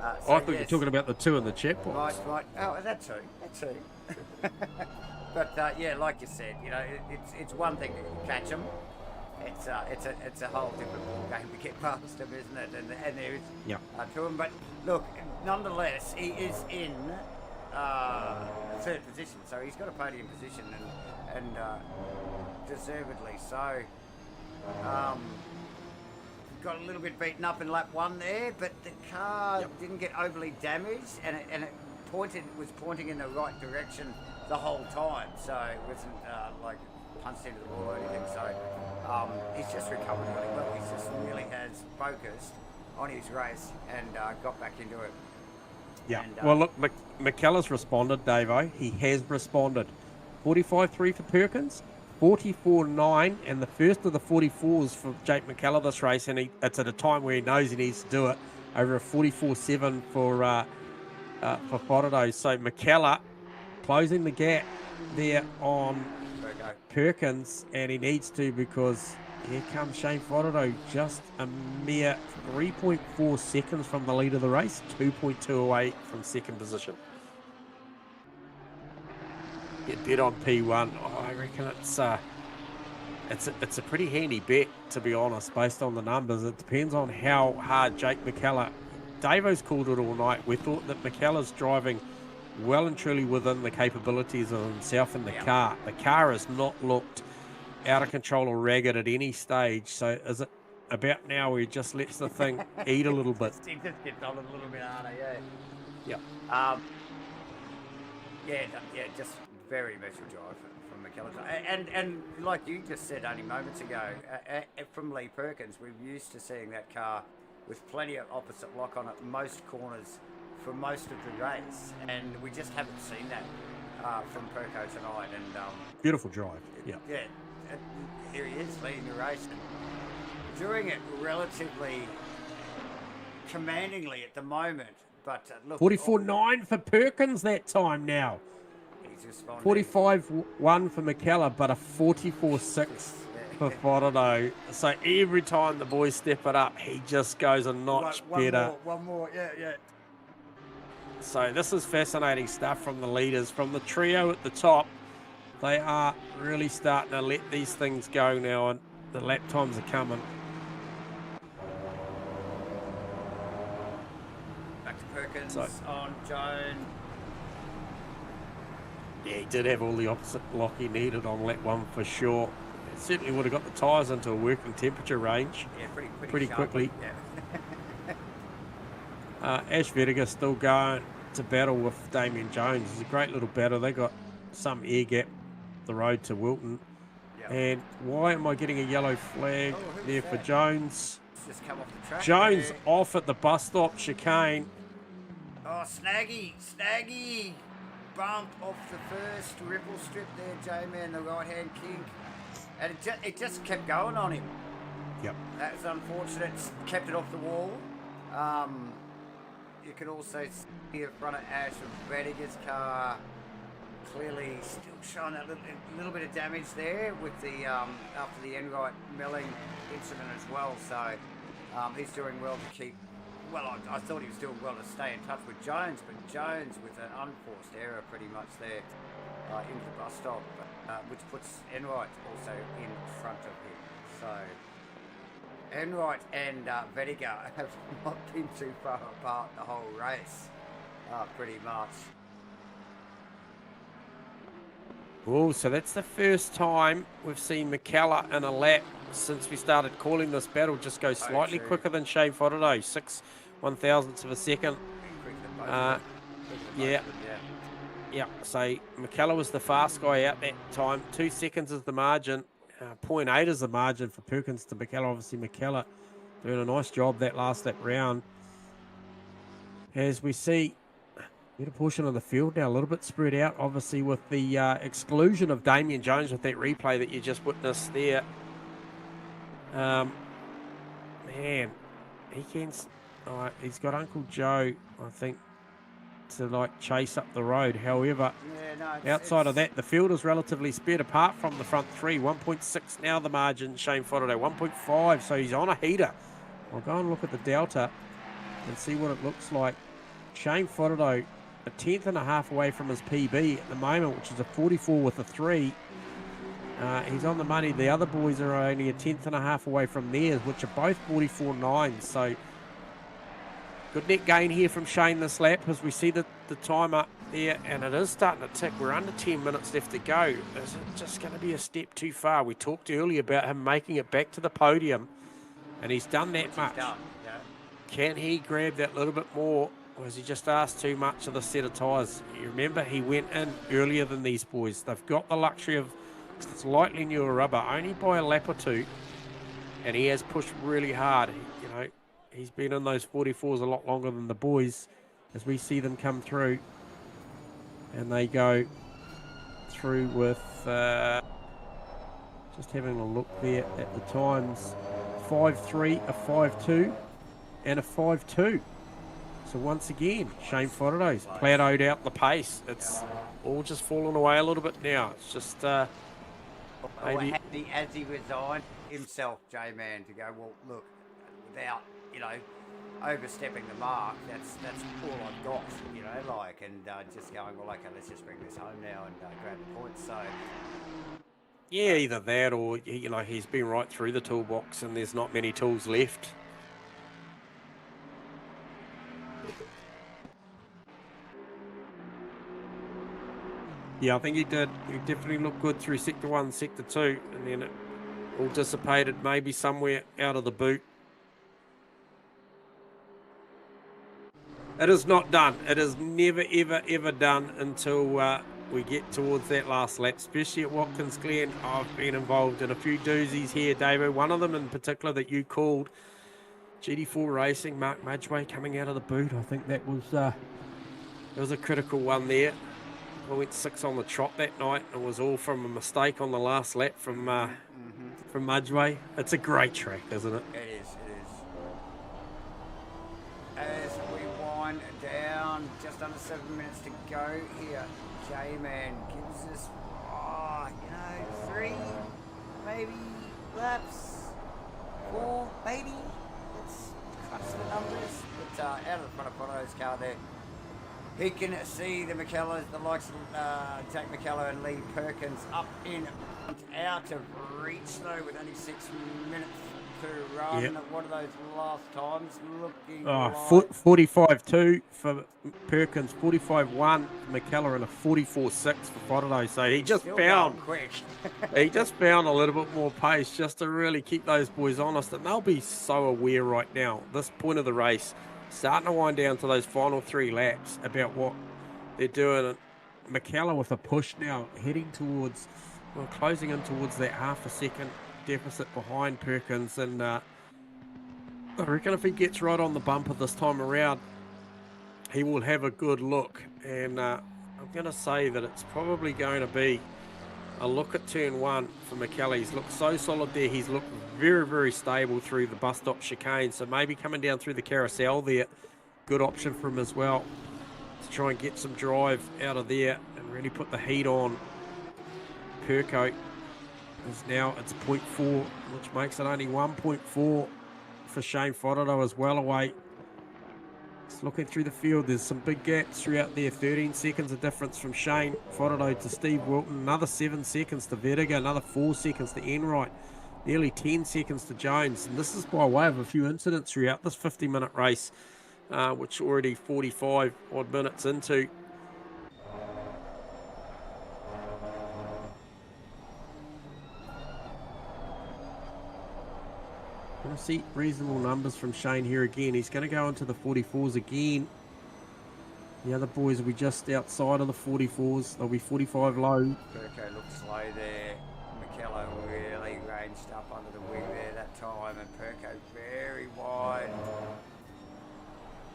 I thought you were talking about the 2 in the chat box. Right. Oh, that too. But yeah, like you said, you know, it's one thing to catch them. It's a whole different ball game to get past him, isn't it? And there is to him. But look, nonetheless, he is in third position, so he's got a podium position and deservedly so. Got a little bit beaten up in lap 1 there, but the car didn't get overly damaged, and it was pointing in the right direction the whole time, so it wasn't like punched into the wall or anything. So he's just recovered really well. He just really has focused on his race and got back into it. Yeah. And, well, look, McKellar's responded, Davo. He has responded. 45-3 for Perkins, 44-9, and the first of the 44s for Jake McKellar this race, and it's at a time where he knows he needs to do it, over a 44-7 for Fodderdo. So McKellar closing the gap there on Perkins, and he needs to, because here comes Shane Fodderdo, just a mere 3.4 seconds from the lead of the race, 2.2 away from second position. Get bet on P1. I reckon it's a pretty handy bet, to be honest, based on the numbers. It depends on how hard Jake McKellar. Davo's called it all night. We thought that McKellar's driving well and truly within the capabilities of himself in the car. The car has not looked out of control or ragged at any stage. So is about now where he just lets the thing eat a little bit. He just gets on a little bit harder, yeah. Yep. Yeah, just very measured drive from McKellar. And like you just said only moments ago, from Lee Perkins, we're used to seeing that car with plenty of opposite lock on it, most corners for most of the race, and we just haven't seen that from Perko tonight. And Beautiful drive. Yeah. Yeah, here he is leading the race, and doing it relatively commandingly at the moment. But look, 44.9 for Perkins that time now. he's responding. 45.1 for McKellar, but a 44.6 for Fodeno. So every time the boys step it up, he just goes a notch better. One more, yeah. So this is fascinating stuff from the leaders. From the trio at the top, they are really starting to let these things go now, and the lap times are coming. Back to Perkins So- on Joan. Yeah, he did have all the opposite lock he needed on lap 1 for sure. It certainly would have got the tyres into a working temperature range. Yeah, Pretty sharply, quickly. Yeah. Ash Vediger still going to battle with Damien Jones. It's a great little battle. They got some air gap the road to Wilton. Yeah. And why am I getting a yellow flag who's there for that? Jones? It's just come off the track. Jones there. off at the bus stop chicane. Oh, snaggy bump off the first ripple strip there, J-Man, the right-hand kink. And it just kept going on him. Yep. That was unfortunate. Kept it off the wall. You can also see in front of Ash of Vediger's car. Clearly still showing a little bit of damage there with the after the Enright milling incident as well. So he's doing well to keep. Well, I thought he was doing well to stay in touch with Jones, but Jones with an unforced error pretty much there into the bus stop, which puts Enright also in front of him. So Enright and Vediger have not been too far apart the whole race, pretty much. Oh, so that's the first time we've seen McKellar in a lap since we started calling this battle just go slightly quicker than Shane Fodeno, 6/1000ths of a second. Yeah. Yeah, so McKellar was the fast guy out that time. 2 seconds is the margin. 0.8 is the margin for Perkins to McKellar. Obviously, McKellar doing a nice job that last lap round. As we see, better portion of the field now, a little bit spread out, obviously, with the exclusion of Damien Jones with that replay that you just witnessed there. Man, he can. He's got Uncle Joe, I think, to like chase up the road. However, outside of that, the field is relatively spread apart from the front three. 1.6 now the margin. Shane Fodeno 1.5, so he's on a heater. I'll go and look at the delta and see what it looks like. Shane Fodeno a 10th.5 away from his PB at the moment, which is a 44 with a 3. He's on the money. The other boys are only a 10th.5 away from theirs, which are both 44.9. So good net gain here from Shane this lap as we see the timer there, and it is starting to tick. We're under 10 minutes left to go. Is it just going to be a step too far? We talked earlier about him making it back to the podium, and he's done that much. Can he grab that little bit more? Or has he just asked too much of the set of tyres? You remember, he went in earlier than these boys. They've got the luxury of slightly newer rubber, only by a lap or two, and he has pushed really hard. You know, he's been in those 44s a lot longer than the boys as we see them come through. And they go through with, just having a look there at the times, 5.3, a 5.2, and a 5.2. So once again, Shane Fodeno's plateaued out the pace. It's all just fallen away a little bit now. It's just maybe... As he resigned himself, J-Man, to go, well, look, without, you know, overstepping the mark, that's all I've got, you know, like, and just going, well, okay, let's just bring this home now and grab the points. So yeah, either that or, you know, he's been right through the toolbox and there's not many tools left. Yeah, I think he did. He definitely looked good through Sector 1, Sector 2, and then it all dissipated, maybe somewhere out of the boot. It is not done. It is never, ever, ever done until we get towards that last lap, especially at Watkins Glen. I've been involved in a few doozies here, Davo. One of them in particular that you called, GT3 Racing, Mark Mudgway coming out of the boot. I think that was it was a critical one there. I went 6 on the trot that night. It was all from a mistake on the last lap from Mudgway. It's a great track, isn't it? It is, it is. As we wind down, just under 7 minutes to go here, J-Man gives us, 3, maybe laps, 4, maybe. Let's crunch the numbers. But out of the front of Bono's car there, he can see the McKellars, the likes of Jack McKellar and Lee Perkins up in out of reach though, with only 6 minutes to run. Yep. What are those last times looking Oh, like? 45.2 for Perkins, 45.1 for McKellar, and a 44.6 for Fodderdo. So he just Still found going quick. he just found a little bit more pace just to really keep those boys honest. And they'll be so aware right now, this point of the race, starting to wind down to those final 3 laps, about what they're doing. McKellar with a push now, heading towards, well, closing in towards that half a second deficit behind Perkins. And I reckon if he gets right on the bumper this time around, he will have a good look. And I'm going to say that it's probably going to be a look at turn 1 for McKellar. He's looked so solid there. He's looked very, very stable through the bus stop chicane. So maybe coming down through the carousel there, good option for him as well, to try and get some drive out of there and really put the heat on. Perko is now, it's 0.4, which makes it only 1.4 for Shane Fodderdo as well away. Just looking through the field, there's some big gaps throughout there. 13 seconds of difference from Shane Fodderdo to Steve Wilton. Another 7 seconds to Vertigo. Another 4 seconds to Enright. Nearly 10 seconds to Jones. And this is by way of a few incidents throughout this 50-minute race, which already 45 odd minutes into. Going to see reasonable numbers from Shane here again. He's going to go into the 44s again. The other boys will be just outside of the 44s. They'll be 45 low. Perko looked slow there. McKellar really ranged up under the wing there that time, and Perko very wide.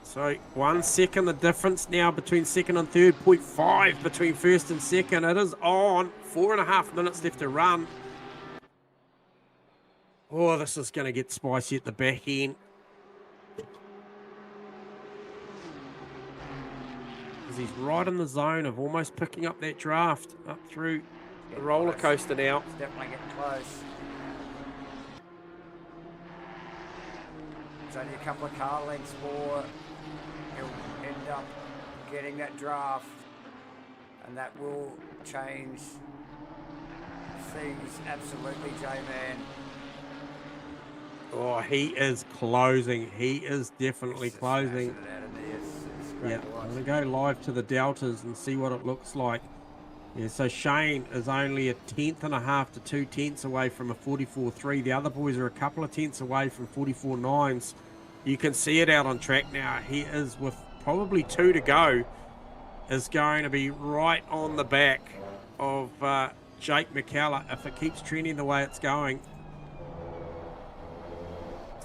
So 1 second the difference now between second and third. 0.5 between first and second. It is on. 4.5 minutes left to run. Oh, this is going to get spicy at the back end. Because he's right in the zone of almost picking up that draft up through the roller coaster now. It's definitely getting close. It's only a couple of car lengths more. He'll end up getting that draft, and that will change things absolutely, J-Man. Oh, he is closing. He is definitely closing. Yeah, I'm going to go live to the deltas and see what it looks like. Yeah, so Shane is only 1.5 to 2 tenths away from a 44.3. The other boys are a couple of tenths away from 44.9s. You can see it out on track now. He is, with probably 2 to go, is going to be right on the back of Jake McKellar if it keeps trending the way it's going.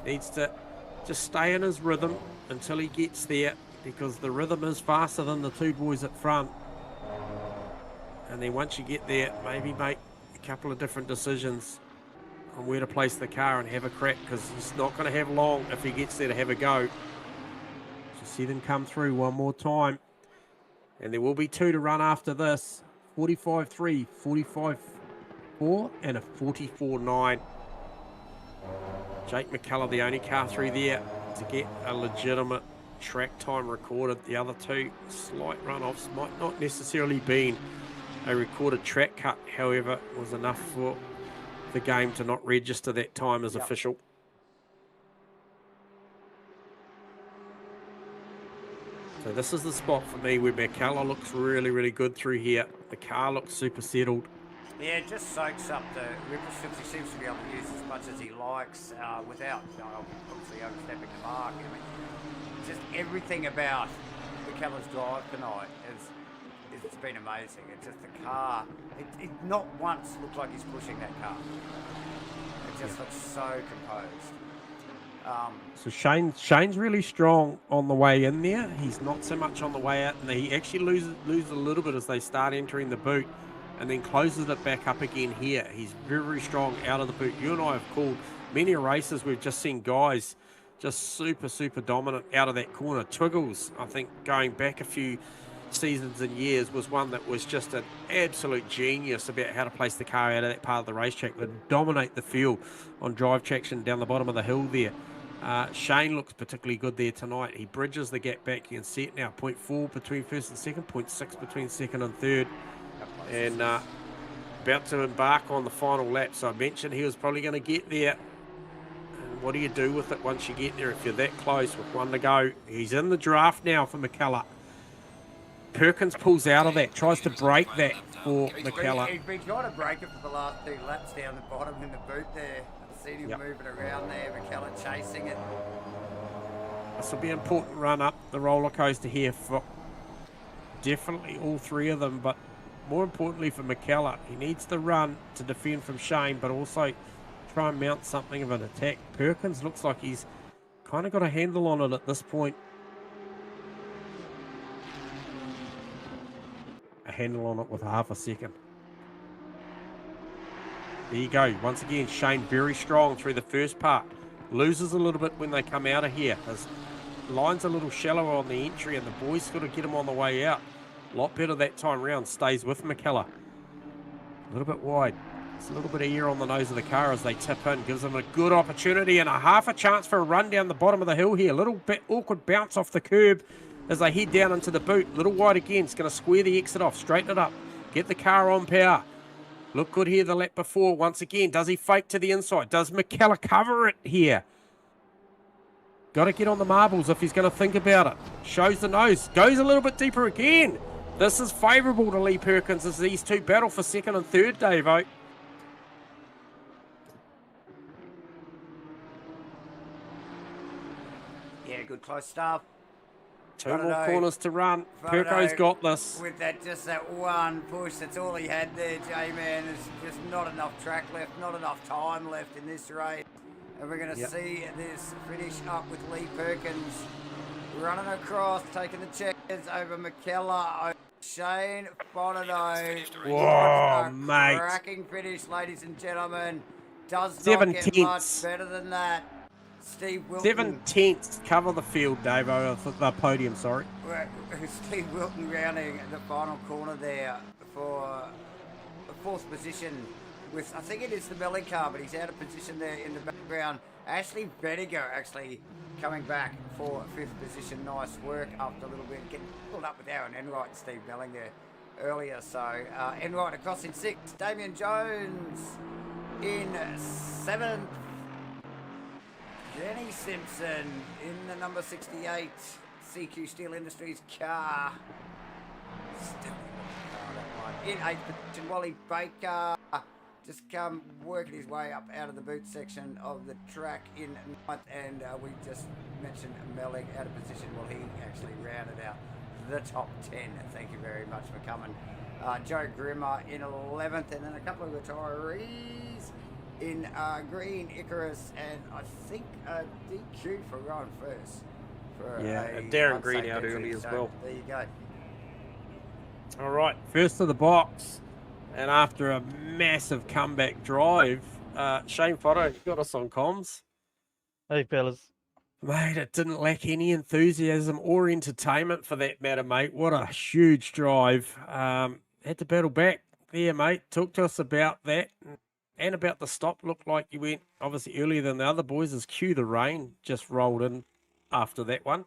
Needs to just stay in his rhythm until he gets there, because the rhythm is faster than the 2 boys at front. And then once you get there, maybe make a couple of different decisions on where to place the car and have a crack, because he's not going to have long if he gets there to have a go. Just see them come through one more time. And there will be 2 to run after this. 45.3, 45.4 and a 44.9. Jake McKellar, the only car through there to get a legitimate track time recorded. The other 2 slight runoffs might not necessarily be a recorded track cut, however, was enough for the game to not register that time as official. So this is the spot for me where McKellar looks really, really good through here. The car looks super settled. Yeah, it just soaks up the ripple strips. He seems to be able to use as much as he likes without obviously overstepping the mark. I mean, just everything about McKellar's drive tonight it's been amazing. It's just the car. It not once looked like he's pushing that car. It just looks so composed. So Shane's really strong on the way in there. He's not so much on the way out, and he actually loses a little bit as they start entering the boot, and then closes it back up again here. He's very strong out of the boot. You and I have called many races. We've just seen guys just super dominant out of that corner. Twiggles, I think, going back a few seasons and years, was one that was just an absolute genius about how to place the car out of that part of the racetrack, that dominate the field on drive traction down the bottom of the hill there. Shane looks particularly good there tonight. He bridges the gap back. You can see it now, 0.4 between first and second, 0.6 between second and third, and about to embark on the final lap. So I mentioned he was probably going to get there. And what do you do with it once you get there if you're that close with one to go? He's in the draft now for McKellar. Perkins pulls out of that, tries to break that for McKellar. He's been trying to break it for the last 2 laps down the bottom in the boot there. I've seen him moving around there, McKellar chasing it. This will be an important run up the roller coaster here for definitely all three of them, but more importantly for McKellar. He needs to run to defend from Shane, but also try and mount something of an attack. Perkins looks like he's kind of got a handle on it at this point. A handle on it with half a second. There you go. Once again, Shane very strong through the first part. Loses a little bit when they come out of here. His line's a little shallower on the entry, and the boys got to get him on the way out. A lot better that time round. Stays with McKellar. A little bit wide. It's a little bit of air on the nose of the car as they tip in. Gives them a good opportunity and a half a chance for a run down the bottom of the hill here. A little bit awkward bounce off the curb as they head down into the boot. A little wide again. It's going to square the exit off. Straighten it up. Get the car on power. Look good here the lap before. Once again, does he fake to the inside? Does McKellar cover it here? Got to get on the marbles if he's going to think about it. Shows the nose. Goes a little bit deeper again. This is favourable to Lee Perkins as these two battle for second and third, Davo. Yeah, good close stuff. Two more corners to run. Perko's got this. With just that one push, that's all he had there, J-Man. There's just not enough track left, not enough time left in this race. And we're going to see this finish up with Lee Perkins running across, taking the checkers over McKellar, over Shane Bonado. Whoa, mate. Cracking finish, ladies and gentlemen. Does not 7 get tenths. much better than that. Steve Wilton. 7 tenths cover the field, Davo, the podium, sorry. Steve Wilton rounding the final corner there for the 4th position with, I think it is the Melling car, but he's out of position there in the background. Ashley Bediger actually coming back for 5th position. Nice work after a little bit. Getting pulled up with Aaron Enright and Steve Melling there earlier. So Enright across in 6th. Damien Jones in 7th. Jenny Simpson in the number 68 CQ Steel Industries car. Still in 8th position. Wally Baker just come working his way up out of the boot section of the track in 9th, and we just mentioned Melling out of position. Well, he actually rounded out the top 10. Thank you very much for coming. Joe Grimmer in 11th, and then a couple of retirees in Green, Icarus, and I think DQ for Ryan first. And Darren Green out early as well. There you go. All right, first to the box, and after a massive comeback drive, Shane Fotto got us on comms. Hey, fellas. Mate, it didn't lack any enthusiasm or entertainment for that matter, mate. What a huge drive. Had to battle back there, mate. Talk to us about that. And about the stop. Looked like you went obviously earlier than the other boys as Cue the Rain just rolled in after that one.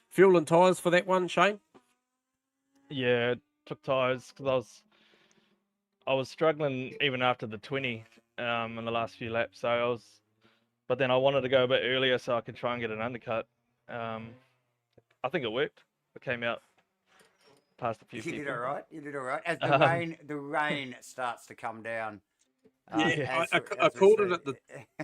Fuel and tyres for that one, Shane? Yeah, took tyres because I was struggling even after the 20 in the last few laps. But then I wanted to go a bit earlier so I could try and get an undercut. I think it worked. It came out past a few You people. did all right. You did all right. As the rain starts to come down. Yeah, I as we called it said.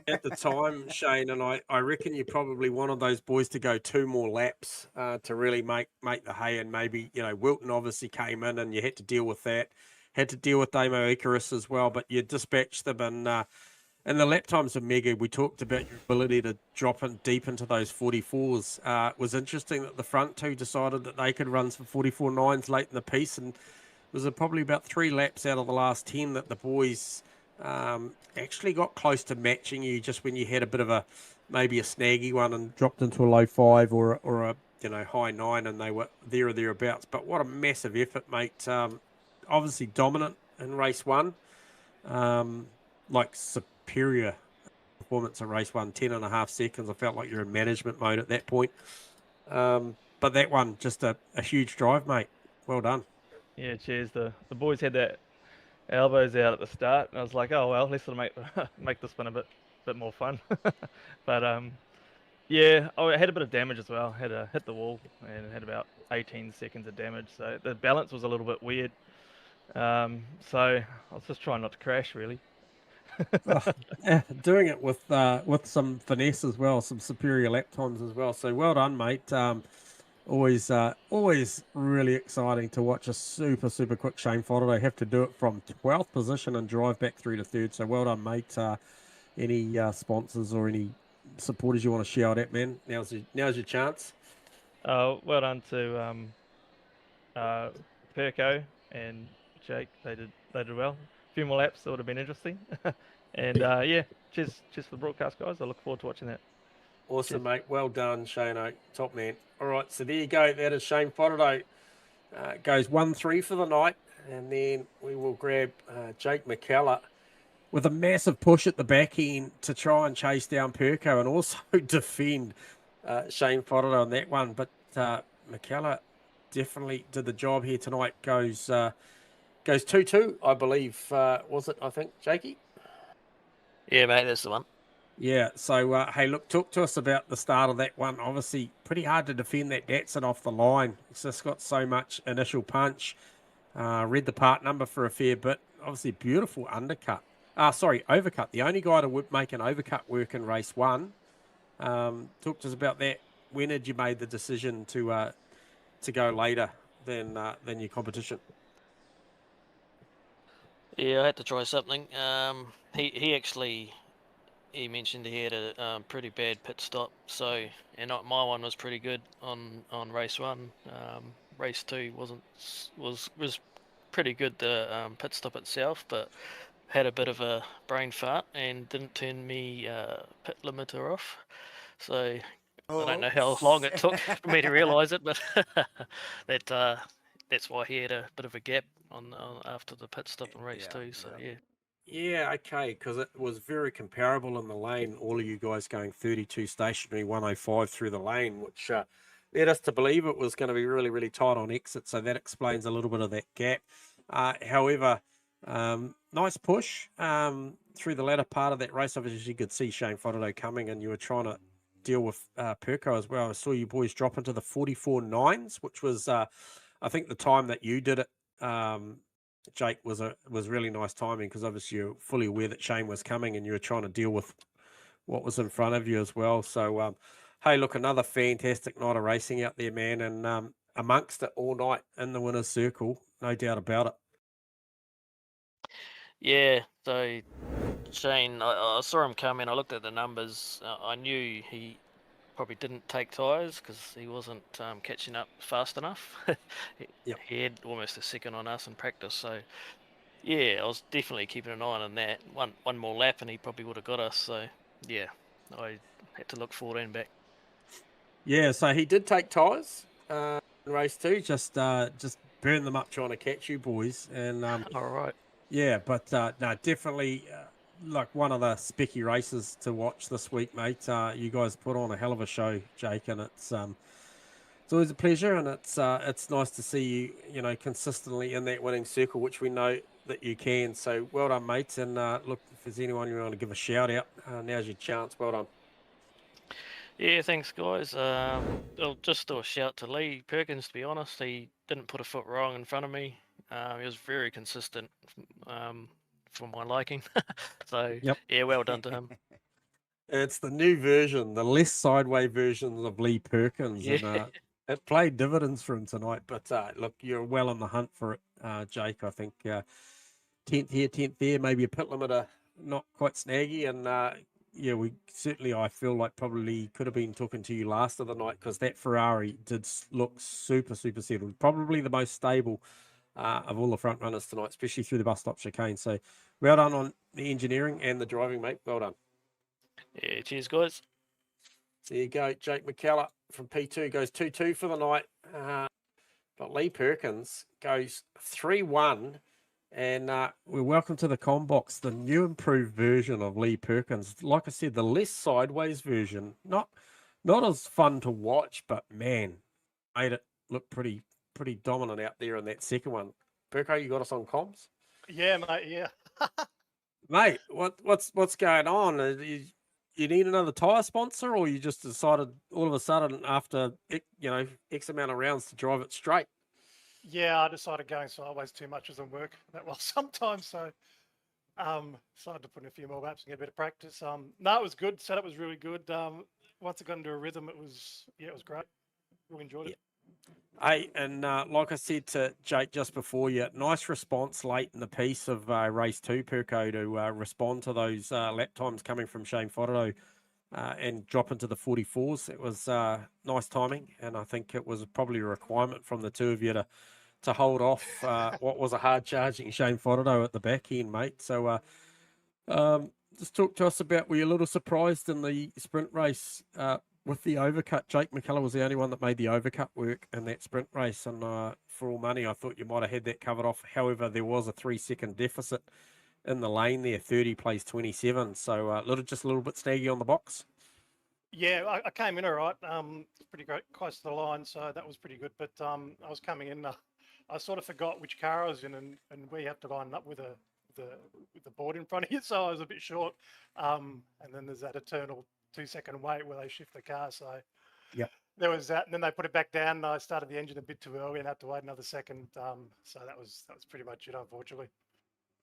at the time, Shane, and I reckon you probably wanted those boys to go 2 more laps to really make the hay, and maybe, you know, Wilton obviously came in and you had to deal with that. Had to deal with Damo Icarus as well, but you dispatched them, and the lap times are mega. We talked about your ability to drop in deep into those 44s. It was interesting that the front two decided that they could run some 44.9s late in the piece, and it was probably about 3 laps out of the last 10 that the boys actually got close to matching you, just when you had a bit of maybe a snaggy one and dropped into a low 5 or a high 9, and they were there or thereabouts. But what a massive effort, mate. Obviously dominant in race 1, like superior performance in race 1, 10.5 seconds. I felt like you're in management mode at that point. But that one, just a huge drive, mate. Well done. Yeah, cheers. The boys had that elbows out at the start, and I was like, oh well, let's sort of make this one a bit more fun. But yeah, I had a bit of damage as well. Had to hit the wall and had about 18 seconds of damage, so the balance was a little bit weird. So I was just trying not to crash, really. Doing it with some finesse as well, some superior lap times as well. So well done, mate. Always really exciting to watch a super quick Shane Fodder. They have to do it from 12th position and drive back through to 3rd. So well done, mate. Any sponsors or any supporters you want to shout at, man? Now's your chance. Well done to Perko and Jake. They did well. A few more laps, that would have been interesting. And yeah, cheers for the broadcast, guys. I look forward to watching that. Awesome, mate. Well done, Shane. Top man. All right, so there you go. That is Shane Fodder. Goes 1-3 for the night, and then we will grab Jake McKellar with a massive push at the back end to try and chase down Perko and also defend Shane Fodder on that one. But McKellar definitely did the job here tonight. Goes 2-2, I believe. Was it, I think, Jakey? Yeah, mate, that's the one. Yeah, so, hey, look, talk to us about the start of that one. Obviously, pretty hard to defend that Datsun off the line. It's just got so much initial punch. Read the part number for a fair bit. Obviously, beautiful undercut. Overcut. The only guy to make an overcut work in race 1. Talk to us about that. When did you make the decision to go later than your competition? Yeah, I had to try something. He mentioned he had a pretty bad pit stop, so my one was pretty good on race 1. Race 2 was pretty good, the pit stop itself, but had a bit of a brain fart and didn't turn me pit limiter off. So I don't know how long it took for me to realise it, but that's why he had a bit of a gap on after the pit stop in race 2. So yeah. Yeah, okay, because it was very comparable in the lane, all of you guys going 32 stationary, 105 through the lane, which led us to believe it was going to be really, really tight on exit, so that explains a little bit of that gap. However, nice push through the latter part of that race. Obviously, you could see Shane Fodder coming, and you were trying to deal with Perko as well. I saw you boys drop into the 44.9s, which was, I think, the time that you did it, Jake, was really nice timing, because obviously you're fully aware that Shane was coming and you were trying to deal with what was in front of you as well. So, hey, look, another fantastic night of racing out there, man, and amongst it all night in the winner's circle, no doubt about it. Yeah, so Shane, I saw him come in, I looked at the numbers, I knew he probably didn't take tyres because he wasn't catching up fast enough. He had almost a second on us in practice, so yeah, I was definitely keeping an eye on that. One more lap and he probably would have got us, so yeah, I had to look forward and back. Yeah, so he did take tyres in race 2, just burn them up trying to catch you boys, and all right. Yeah, but no, definitely like one of the specky races to watch this week, mate. You guys put on a hell of a show, Jake, and it's always a pleasure, and it's nice to see you, consistently in that winning circle, which we know that you can. So well done, mate. And look, if there's anyone you want to give a shout out, now's your chance. Well done. Yeah, thanks, guys. I'll just do a shout to Lee Perkins. To be honest, he didn't put a foot wrong in front of me. He was very consistent for my liking. So Yep. yeah, well done to him. It's the new version, the less sideways version of Lee Perkins, Yeah. and it played dividends for him tonight. But look, you're well on the hunt for it, Jake. I think 10th here, 10th there, maybe a pit limiter, not quite snaggy, and yeah, we certainly, I feel like probably could have been talking to you last of the night, because that Ferrari did look super settled, probably the most stable of all the front runners tonight, especially through the bus stop chicane. So well done on the engineering and the driving, mate. Well done. Yeah, cheers, guys. There you go. Jake McKellar from P2 goes 2-2 for the night. But Lee Perkins goes 3-1. And we're welcome to the Combox, the new improved version of Lee Perkins. Like I said, the less sideways version. Not as fun to watch, but man, made it look pretty dominant out there in that second one. Perko, you got us on comms? Yeah, mate. Yeah. Mate, what's going on? You need another tyre sponsor, or you just decided all of a sudden after X amount of rounds to drive it straight? Yeah, I decided going sideways too much doesn't work that well sometimes, so decided to put in a few more laps and get a bit of practice. No, it was good. Setup was really good. Once it got into a rhythm, it was great. Really enjoyed it. Hey, and like I said to Jake just before you, nice response late in the piece of race 2, Perko, to respond to those lap times coming from Shane Fodderdo and drop into the 44s. It was nice timing, and I think it was probably a requirement from the two of you to hold off what was a hard charging Shane Fodderdo at the back end, mate. So just talk to us about, were you a little surprised in the sprint race with the overcut? Jake McKellar was the only one that made the overcut work in that sprint race, and for all money, I thought you might have had that covered off. However, there was a 3-second deficit in the lane there. 30 plays 27, so just a little bit snaggy on the box. Yeah, I came in all right. Pretty great, close to the line, so that was pretty good. But I was coming in, I sort of forgot which car I was in, and we have to line up with the board in front of you, so I was a bit short. And then there's that eternal 2-second wait where they shift the car. So Yep. There was that, and then they put it back down. And I started the engine a bit too early and had to wait another second. So that was pretty much it, unfortunately.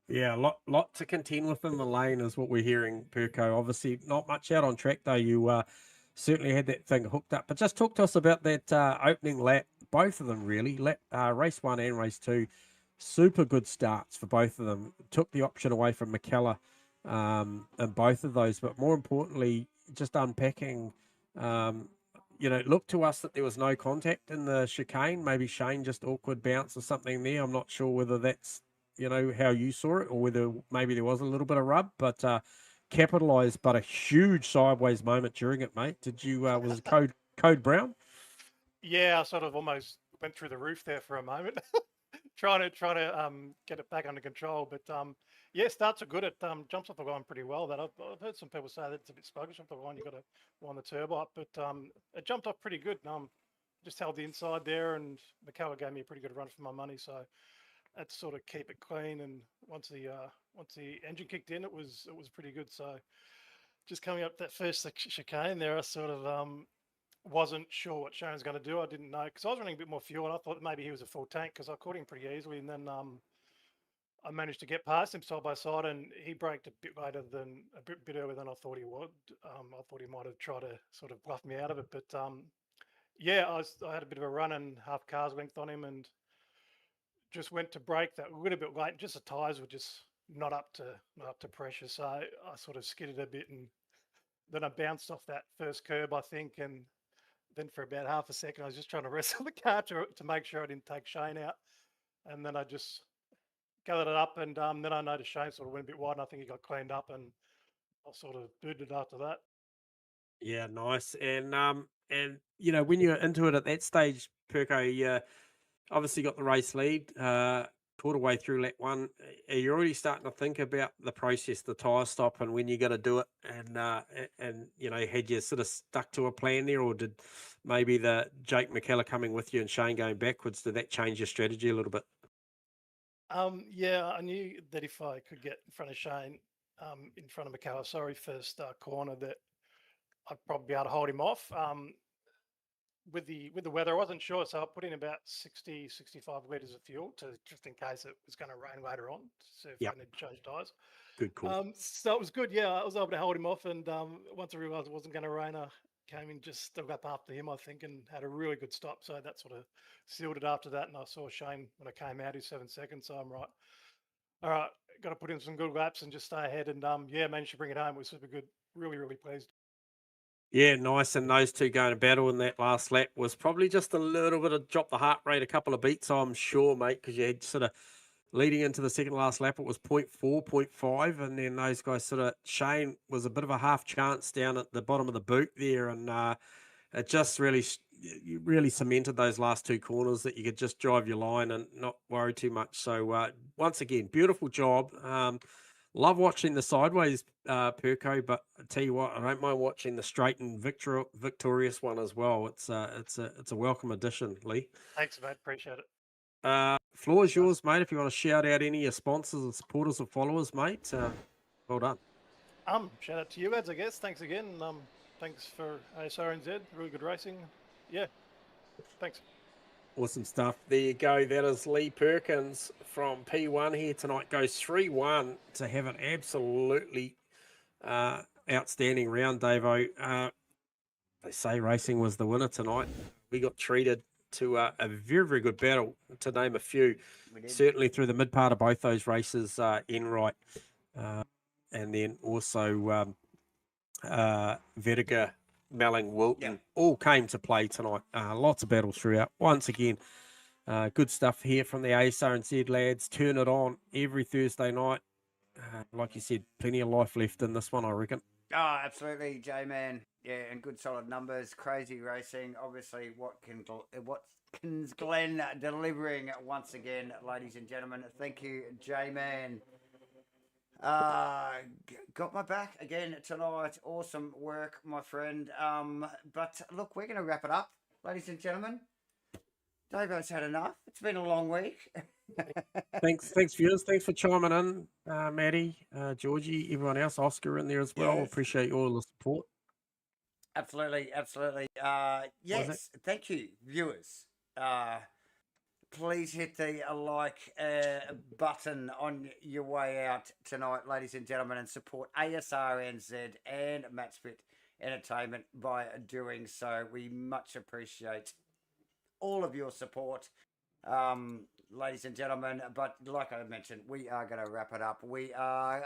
Yeah, lot to contend with in the lane is what we're hearing, Perko. Obviously, not much out on track though. You certainly had that thing hooked up. But just talk to us about that opening lap. Both of them really. Race 1 and race 2, super good starts for both of them. Took the option away from McKellar in both of those. But more importantly, just unpacking. It looked to us that there was no contact in the chicane. Maybe Shane just awkward bounce or something there. I'm not sure whether that's how you saw it, or whether maybe there was a little bit of rub, but capitalised, but a huge sideways moment during it, mate. Did you, was it Code Brown? Yeah, I sort of almost went through the roof there for a moment, trying to get it back under control. But yeah, starts are good. It jumps off the line pretty well. That I've heard some people say that it's a bit sluggish off the line. You got to wind the turbo up, but it jumped off pretty good. Just held the inside there, and McKellar gave me a pretty good run for my money. So that's sort of keep it clean. And once the engine kicked in, it was pretty good. So just coming up that first chicane there, I sort of wasn't sure what Shane's going to do. I didn't know, because I was running a bit more fuel, and I thought maybe he was a full tank, because I caught him pretty easily. And then I managed to get past him side by side, and he braked a bit earlier than I thought he would. I thought he might have tried to sort of bluff me out of it, but yeah, I had a bit of a run and half car's length on him, and just went to brake that a little bit late. Just the tyres were just not up to pressure, so I sort of skidded a bit, and then I bounced off that first curb, I think, and then for about half a second I was just trying to wrestle the car to make sure I didn't take Shane out, and then I just gathered it up, and then I noticed Shane sort of went a bit wide, and I think he got cleaned up, and I sort of booted after that. Yeah, nice. And when you're into it at that stage, Perko, obviously got the race lead, quarter way through lap 1. Are you already starting to think about the process, the tyre stop, and when you're going to do it? And had you sort of stuck to a plan there, or did maybe the Jake McKellar coming with you and Shane going backwards, did that change your strategy a little bit? Yeah, I knew that if I could get in front of Shane, in front of McKellar, first corner, that I'd probably be able to hold him off. with the weather, I wasn't sure, so I put in about 65 litres of fuel just in case it was going to rain later on, so if Yep. I need to change tyres. Good call. So it was good. Yeah, I was able to hold him off, and once I realised it wasn't going to rain, I came in just stuck up after him, I think, and had a really good stop. So that sort of sealed it after that. And I saw Shane when I came out, he's 7 seconds. So I'm right. All right, got to put in some good laps and just stay ahead. And yeah, managed to bring it home. It was super good. Really, really pleased. Yeah, nice. And those two going to battle in that last lap was probably just a little bit of drop the heart rate, a couple of beats, I'm sure, mate, because you had sort of leading into the second last lap, it was 0.4, 0.5. And then those guys sort of, Shane was a bit of a half chance down at the bottom of the boot there. And it just really cemented those last two corners that you could just drive your line and not worry too much. So once again, beautiful job. Love watching the sideways, Perko, but I tell you what, I don't mind watching the straight and victorious one as well. It's a welcome addition, Lee. Thanks, mate. Appreciate it. Floor is yours, mate. If you want to shout out any of your sponsors or supporters or followers, mate, well done. Shout out to you, lads, I guess. Thanks again. Thanks for Asrnz. Really good racing. Yeah. Thanks. Awesome stuff. There you go. That is Lee Perkins from P1 here tonight. Goes 3-1 to have an absolutely outstanding round, Davo. They say racing was the winner tonight. We got treated to a very, very good battle, to name a few. Certainly through the mid part of both those races, Enright, and then also Vetiger, Melling, Wilton, all came to play tonight. Lots of battles throughout. Once again, good stuff here from the Asrnz lads. Turn it on every Thursday night. Like you said, plenty of life left in this one, I reckon. Oh, absolutely, J-Man. Yeah, and good solid numbers. Crazy racing. Obviously, Watkins Glen delivering once again, ladies and gentlemen. Thank you, J-Man. Got my back again tonight. Awesome work, my friend. But look, we're going to wrap it up, ladies and gentlemen. Davo's had enough. It's been a long week. Thanks, viewers. Thanks for chiming in, Maddie, Georgie, everyone else, Oscar in there as well. Yes. Appreciate all the support. Absolutely. Yes, thank you, viewers. Please hit the like button on your way out tonight, ladies and gentlemen, and support Asrnz and MATCHFIT Entertainment by doing so. We much appreciate all of your support, ladies and gentlemen. But like I mentioned, we are going to wrap it up. We are,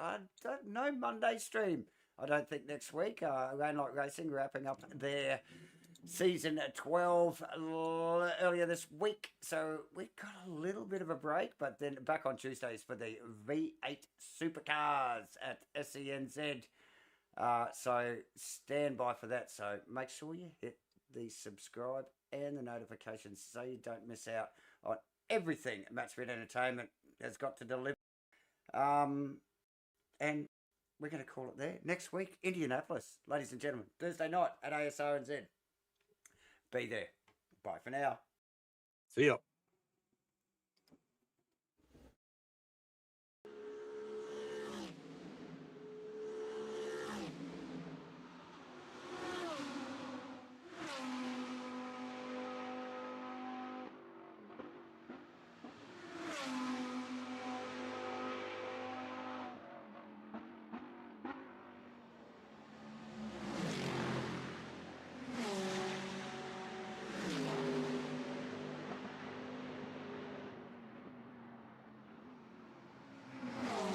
I don't know, Monday stream. I don't think next week. Rainlight Racing wrapping up their season 12 earlier this week, so we've got a little bit of a break, but then back on Tuesdays for the V8 supercars at SCNZ. So stand by for that. So make sure you hit the subscribe and the notifications so you don't miss out on everything MATCHFIT Entertainment has got to deliver. And we're going to call it there. Next week, Indianapolis, ladies and gentlemen, Thursday night at Asrnz. Be there. Bye for now. See ya.